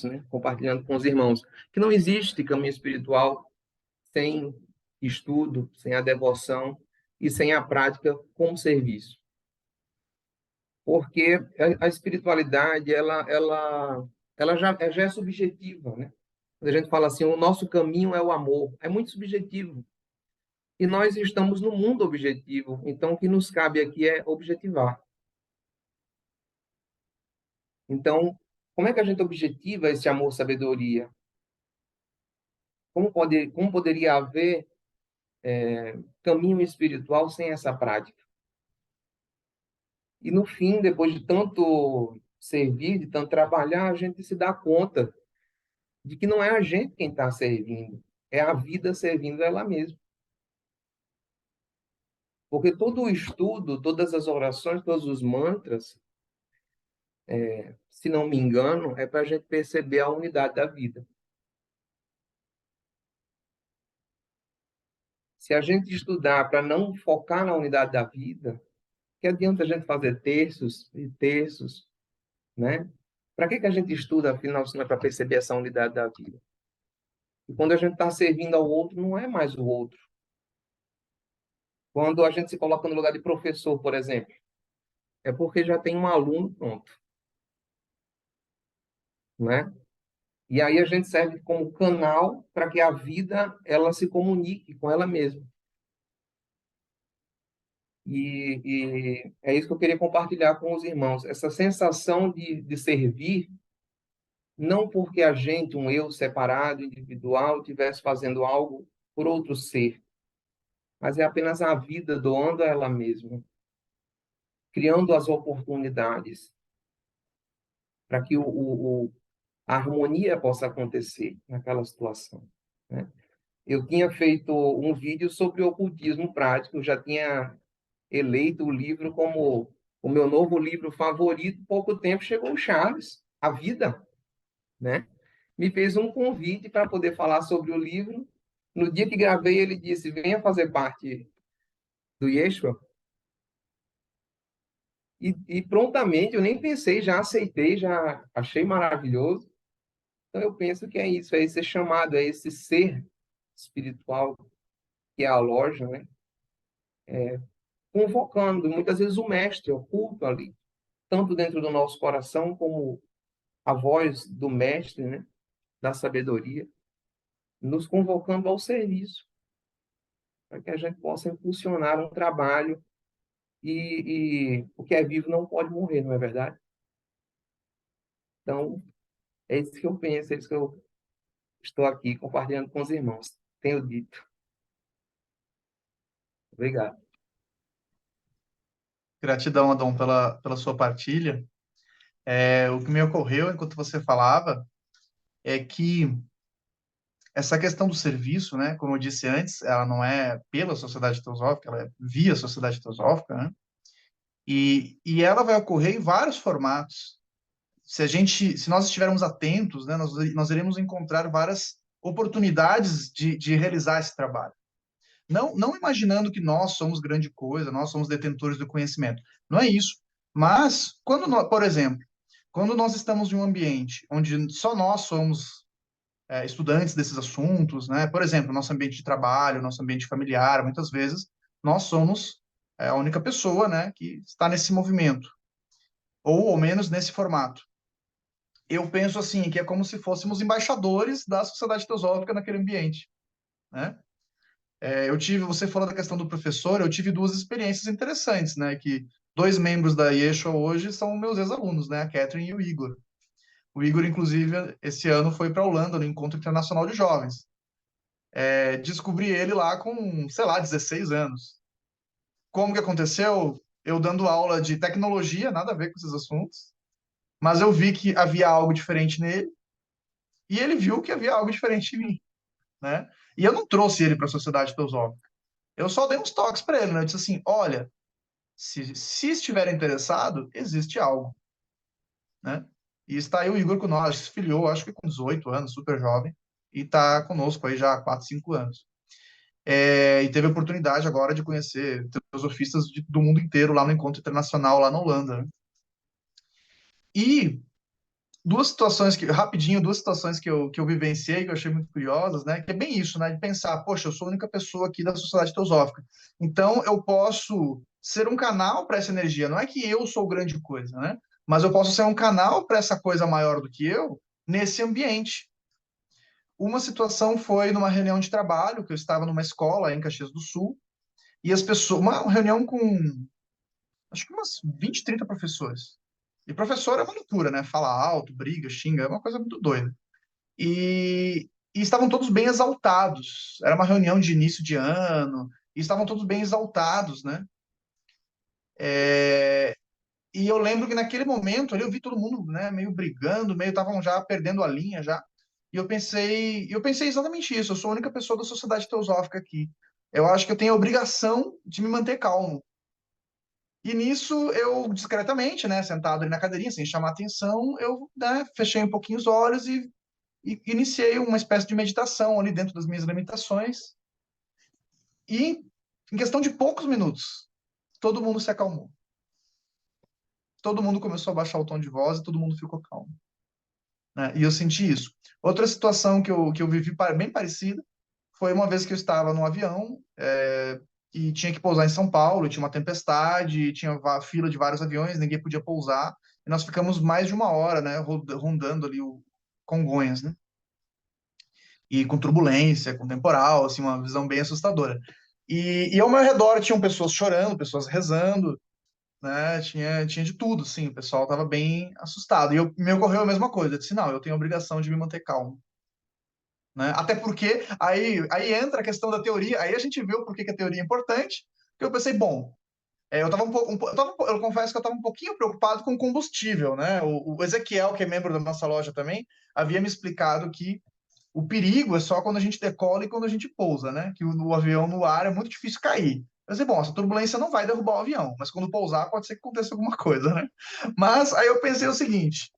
né, compartilhando com os irmãos, que não existe caminho espiritual sem estudo, sem a devoção e sem a prática como serviço. Porque a espiritualidade, ela já é subjetiva, né? Quando a gente fala assim, o nosso caminho é o amor, é muito subjetivo. E nós estamos no mundo objetivo, então o que nos cabe aqui é objetivar. Então, como é que a gente objetiva esse amor-sabedoria? Como poderia haver caminho espiritual sem essa prática? E no fim, depois de tanto servir, de tanto trabalhar, a gente se dá conta de que não é a gente quem está servindo, é a vida servindo ela mesma. Porque todo o estudo, todas as orações, todos os mantras, se não me engano, é para a gente perceber a unidade da vida. Se a gente estudar para não focar na unidade da vida, que adianta a gente fazer terços e terços, né? Para que a gente estuda, afinal, se não é para perceber essa unidade da vida? E quando a gente está servindo ao outro, não é mais o outro. Quando a gente se coloca no lugar de professor, por exemplo, é porque já tem um aluno pronto, né? E aí a gente serve como canal para que a vida ela se comunique com ela mesma. E é isso que eu queria compartilhar com os irmãos. Essa sensação de servir, não porque a gente, um eu separado, individual, estivesse fazendo algo por outro ser, mas é apenas a vida doando a ela mesma, criando as oportunidades para que a harmonia possa acontecer naquela situação, né? Eu tinha feito um vídeo sobre o ocultismo prático, já tinha eleito o livro como o meu novo livro favorito. Pouco tempo chegou o Charles, A Vida, né? Me fez um convite para poder falar sobre o livro. No dia que gravei, ele disse: venha fazer parte do Yeshua. E prontamente, eu nem pensei, já aceitei, já achei maravilhoso. Então, eu penso que é isso, é esse chamado, é esse ser espiritual que é a loja, né? Convocando, muitas vezes, o mestre oculto ali, tanto dentro do nosso coração, como a voz do mestre, né? Da sabedoria, nos convocando ao serviço, para que a gente possa impulsionar um trabalho e o que é vivo não pode morrer, não é verdade? Então, é isso que eu penso, é isso que eu estou aqui compartilhando com os irmãos. Tenho dito. Obrigado. Gratidão, Adão, pela sua partilha. O que me ocorreu enquanto você falava é que essa questão do serviço, né, como eu disse antes, ela não é pela sociedade teosófica, ela é via sociedade teosófica, né? E ela vai ocorrer em vários formatos. Se nós estivermos atentos, né, nós iremos encontrar várias oportunidades de realizar esse trabalho. Não imaginando que nós somos grande coisa, nós somos detentores do conhecimento. Não é isso. Mas, por exemplo, quando nós estamos em um ambiente onde só nós somos estudantes desses assuntos, né? Por exemplo, nosso ambiente de trabalho, nosso ambiente familiar, muitas vezes nós somos a única pessoa, né, que está nesse movimento, ou ao menos nesse formato. Eu penso assim, que é como se fôssemos embaixadores da sociedade teosófica naquele ambiente, né? Você falou da questão do professor, eu tive duas experiências interessantes, né? Que dois membros da Yeshua hoje são meus ex-alunos, né? A Catherine e o Igor. O Igor, inclusive, esse ano foi para a Holanda, no Encontro Internacional de Jovens. Descobri ele lá com, sei lá, 16 anos. Como que aconteceu? Eu dando aula de tecnologia, nada a ver com esses assuntos, mas eu vi que havia algo diferente nele, e ele viu que havia algo diferente em mim, né? E eu não trouxe ele para a sociedade teosófica. Eu só dei uns toques para ele, né? Eu disse assim, olha, se estiver interessado, existe algo, né? E está aí o Igor com nós, se filiou, acho que com 18 anos, super jovem, e está conosco aí já há 4, 5 anos. E teve a oportunidade agora de conhecer filosofistas do mundo inteiro lá no Encontro Internacional, lá na Holanda, né? E duas situações que eu vivenciei, que eu achei muito curiosas, né? Que é bem isso, né? De pensar, poxa, eu sou a única pessoa aqui da sociedade teosófica. Então, eu posso ser um canal para essa energia. Não é que eu sou grande coisa, né? Mas eu posso ser um canal para essa coisa maior do que eu nesse ambiente. Uma situação foi numa reunião de trabalho, que eu estava numa escola em Caxias do Sul, e as pessoas, uma reunião com, acho que umas 20, 30 professores. E professor é uma loucura, né? Fala alto, briga, xinga, é uma coisa muito doida. E estavam todos bem exaltados. Era uma reunião de início de ano, e estavam todos bem exaltados, né? É, e eu lembro que naquele momento ali eu vi todo mundo, né, meio brigando, meio estavam já perdendo a linha já. E eu pensei exatamente isso. Eu sou a única pessoa da sociedade teosófica aqui. Eu acho que eu tenho a obrigação de me manter calmo. E nisso eu discretamente, né, sentado ali na cadeirinha, sem chamar atenção, eu, né, fechei um pouquinho os olhos e iniciei uma espécie de meditação ali dentro das minhas limitações. E em questão de poucos minutos, todo mundo se acalmou. Todo mundo começou a baixar o tom de voz e todo mundo ficou calmo, né? E eu senti isso. Outra situação que eu vivi bem parecida foi uma vez que eu estava num avião e tinha que pousar em São Paulo, e tinha uma tempestade, tinha fila de vários aviões, ninguém podia pousar, e nós ficamos mais de uma hora, né, rondando ali o Congonhas, né? E com turbulência, com temporal, assim, uma visão bem assustadora. E ao meu redor tinham pessoas chorando, pessoas rezando, né? Tinha de tudo, sim. O pessoal estava bem assustado. Me ocorreu a mesma coisa. Eu disse, não, eu tenho a obrigação de me manter calmo, né? Até porque aí entra a questão da teoria. Aí a gente vê o porquê que a teoria é importante. Que eu pensei, bom, eu tava eu confesso que eu estava um pouquinho preocupado com combustível, né? O Ezequiel, que é membro da nossa loja também, havia me explicado que o perigo é só quando a gente decola e quando a gente pousa, né? Que o avião no ar é muito difícil cair. Eu pensei, bom, essa turbulência não vai derrubar o avião, mas quando pousar pode ser que aconteça alguma coisa, né? Mas aí eu pensei o seguinte: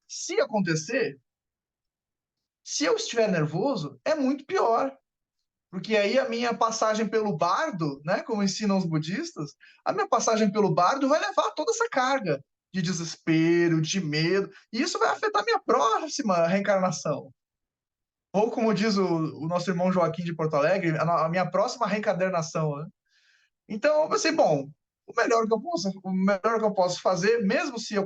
se acontecer, se eu estiver nervoso, é muito pior. Porque aí a minha passagem pelo bardo, né, como ensinam os budistas, a minha passagem pelo bardo vai levar toda essa carga de desespero, de medo, e isso vai afetar minha próxima reencarnação. Ou como diz o nosso irmão Joaquim de Porto Alegre, a minha próxima reencadernação, né? Então, eu pensei, bom, o melhor que eu posso fazer, mesmo se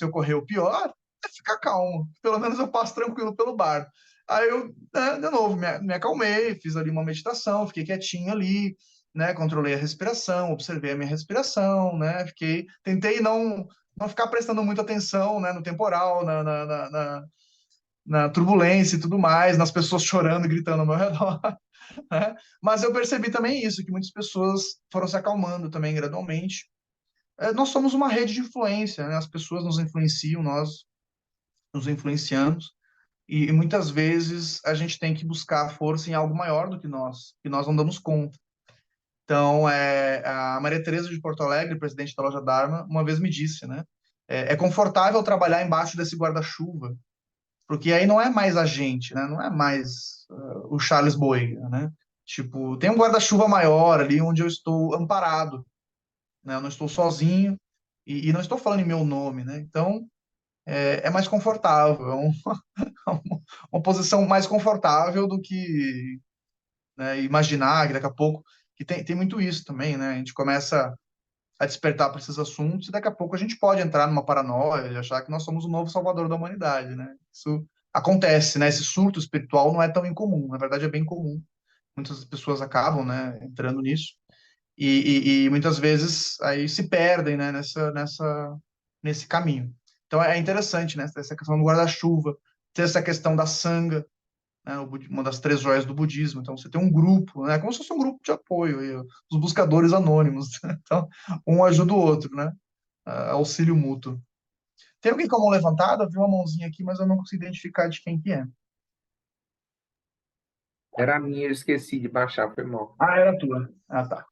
ocorrer o pior, é ficar calmo. Pelo menos eu passo tranquilo pelo bar. Aí eu, né, de novo, me acalmei, fiz ali uma meditação, fiquei quietinho ali, né, controlei a respiração, observei a minha respiração, né, tentei não ficar prestando muita atenção, né, no temporal, na turbulência e tudo mais, nas pessoas chorando e gritando ao meu redor, né? Mas eu percebi também isso, que muitas pessoas foram se acalmando também gradualmente. Nós somos uma rede de influência, né? As pessoas nos influenciam, nós nos influenciamos, e muitas vezes a gente tem que buscar força em algo maior do que nós não damos conta. Então, a Maria Teresa de Porto Alegre, presidente da loja Dharma, uma vez me disse, né? É confortável trabalhar embaixo desse guarda-chuva, porque aí não é mais a gente, né? Não é mais o Charles Boyer, né? Tipo, tem um guarda-chuva maior ali onde eu estou amparado, né? Eu não estou sozinho e não estou falando em meu nome, né? Então, é mais confortável, uma posição mais confortável do que, né, imaginar que daqui a pouco, que tem muito isso também, né? A gente começa a despertar para esses assuntos e daqui a pouco a gente pode entrar numa paranoia e achar que nós somos o novo salvador da humanidade, né? Isso acontece, né? Esse surto espiritual não é tão incomum, na verdade é bem comum. Muitas pessoas acabam, né, entrando nisso e muitas vezes aí se perdem, né, nesse caminho. Então é interessante, né, essa questão do guarda-chuva, ter essa questão da sanga, né, uma das três joias do budismo. Então, você tem um grupo, né, como se fosse um grupo de apoio, aí, os buscadores anônimos. Então, um ajuda o outro, né, auxílio mútuo. Tem alguém com a mão levantada? Eu vi uma mãozinha aqui, mas eu não consigo identificar de quem que é. Era a minha, eu esqueci de baixar, foi mal. Ah, era a tua. Ah, tá.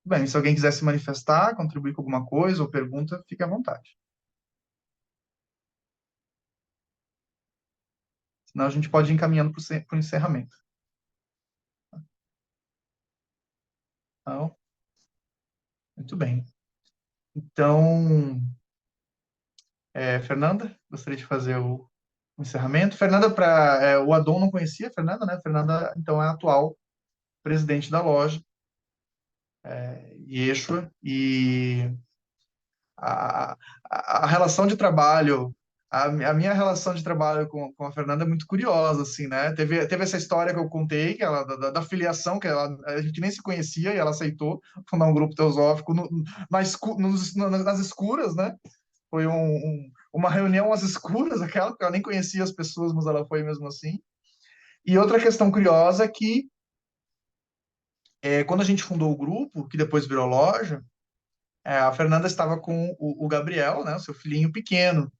Bem, se alguém quiser se manifestar, contribuir com alguma coisa ou pergunta, fique à vontade. Senão a gente pode ir encaminhando para o encerramento. Então, muito bem. Então, Fernanda, gostaria de fazer o encerramento. Fernanda, o Adon não conhecia a Fernanda, né? Fernanda, então, é a atual presidente da loja, Yeshua, e a, a relação de trabalho a minha relação de trabalho com a Fernanda é muito curiosa, assim, né? Teve essa história que eu contei, que ela, da filiação, que a gente nem se conhecia e ela aceitou fundar um grupo teosófico nas escuras, né? Foi uma reunião às escuras, aquela, que ela nem conhecia as pessoas, mas ela foi mesmo assim. E outra questão curiosa é que, quando a gente fundou o grupo, que depois virou loja, a Fernanda estava com o Gabriel, né? O seu filhinho pequeno.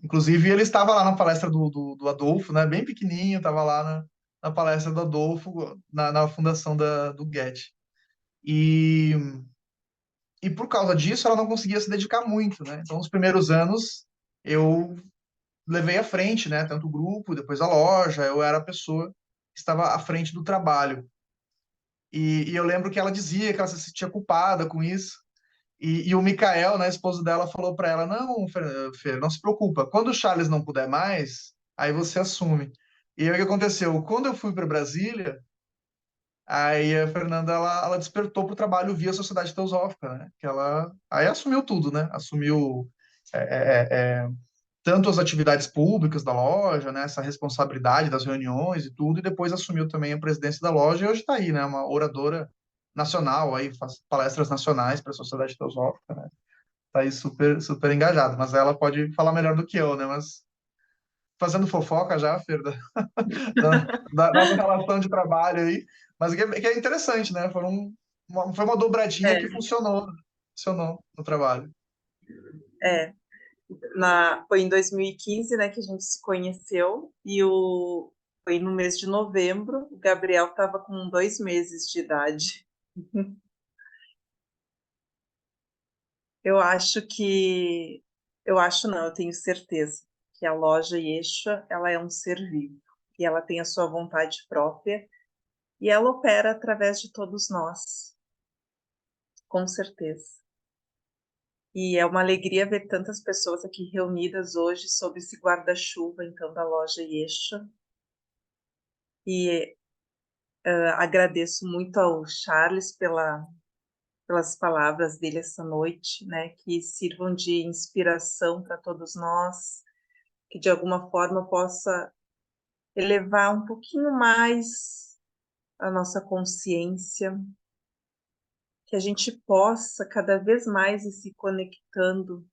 Inclusive, ele estava lá na palestra do Adolfo, né? Bem pequenininho, estava lá na palestra do Adolfo, na fundação do Getty. E por causa disso, ela não conseguia se dedicar muito, né? Então, nos primeiros anos, eu levei à frente, né? Tanto o grupo, depois a loja, eu era a pessoa que estava à frente do trabalho. E eu lembro que ela dizia que ela se sentia culpada com isso. E o Mikael, né, esposo dela, falou para ela: Não, Fer, não se preocupa. Quando o Charles não puder mais, aí você assume. E aí o que aconteceu? Quando eu fui para Brasília, aí a Fernanda ela despertou para o trabalho via Sociedade Teosófica, né? Que ela aí assumiu tudo, né? Assumiu é, tanto as atividades públicas da loja, né? Essa responsabilidade das reuniões e tudo, e depois assumiu também a presidência da loja e hoje está aí, né? Uma oradora nacional, aí faz palestras nacionais para a Sociedade Teosófica, né? Tá aí super, super engajado, mas ela pode falar melhor do que eu, né? Mas fazendo fofoca já, Fer, da nossa relação de trabalho aí, mas que é interessante, né? Foi uma dobradinha É, que funcionou no trabalho. é. Foi em 2015, né, que a gente se conheceu, e foi no mês de novembro, o Gabriel estava com 2 meses de idade. Eu tenho certeza que a loja Yeshua, ela é um ser vivo, e ela tem a sua vontade própria, e ela opera através de todos nós, com certeza. E é uma alegria ver tantas pessoas aqui reunidas hoje sob esse guarda-chuva, então, da loja Yeshua. E agradeço muito ao Charles pelas palavras dele essa noite, né, que sirvam de inspiração para todos nós, que de alguma forma possa elevar um pouquinho mais a nossa consciência, que a gente possa cada vez mais ir se conectando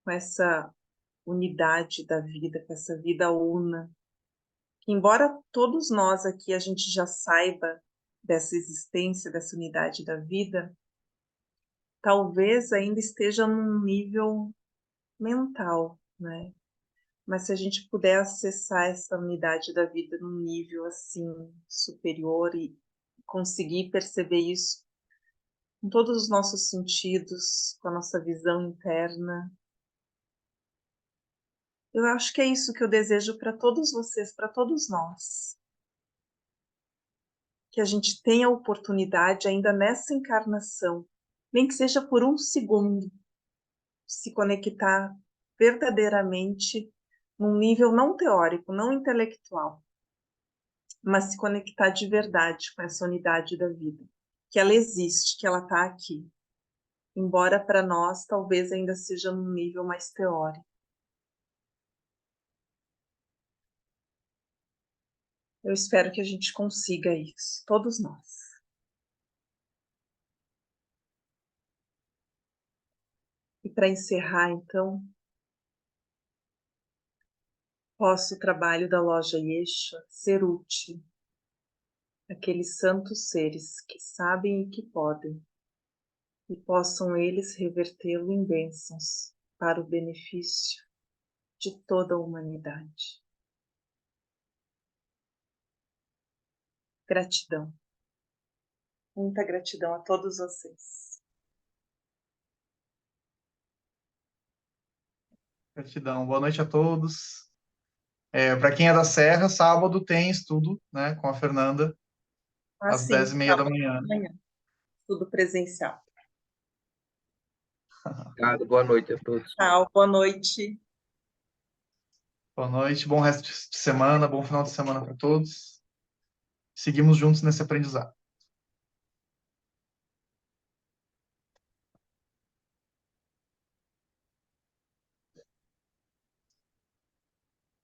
com essa unidade da vida, com essa vida una. Embora todos nós aqui a gente já saiba dessa existência, dessa unidade da vida, talvez ainda esteja num nível mental, né? Mas se a gente puder acessar essa unidade da vida num nível assim superior e conseguir perceber isso com todos os nossos sentidos, com a nossa visão interna, eu acho que é isso que eu desejo para todos vocês, para todos nós. Que a gente tenha a oportunidade ainda nessa encarnação, nem que seja por um segundo, se conectar verdadeiramente num nível não teórico, não intelectual, mas se conectar de verdade com essa unidade da vida, que ela existe, que ela está aqui, embora para nós talvez ainda seja num nível mais teórico. Eu espero que a gente consiga isso, todos nós. E para encerrar, então, possa o trabalho da loja Yeshua ser útil àqueles santos seres que sabem e que podem, e possam eles revertê-lo em bênçãos para o benefício de toda a humanidade. Gratidão. Muita gratidão a todos vocês. Gratidão. Boa noite a todos. Para quem é da Serra, sábado tem estudo, né, com a Fernanda, às Sim, 10h30 da sábado manhã. de manhã. Tudo presencial. Obrigado, boa noite a todos. Tchau, boa noite. Boa noite, bom resto de semana, bom final de semana para todos. Seguimos juntos nesse aprendizado.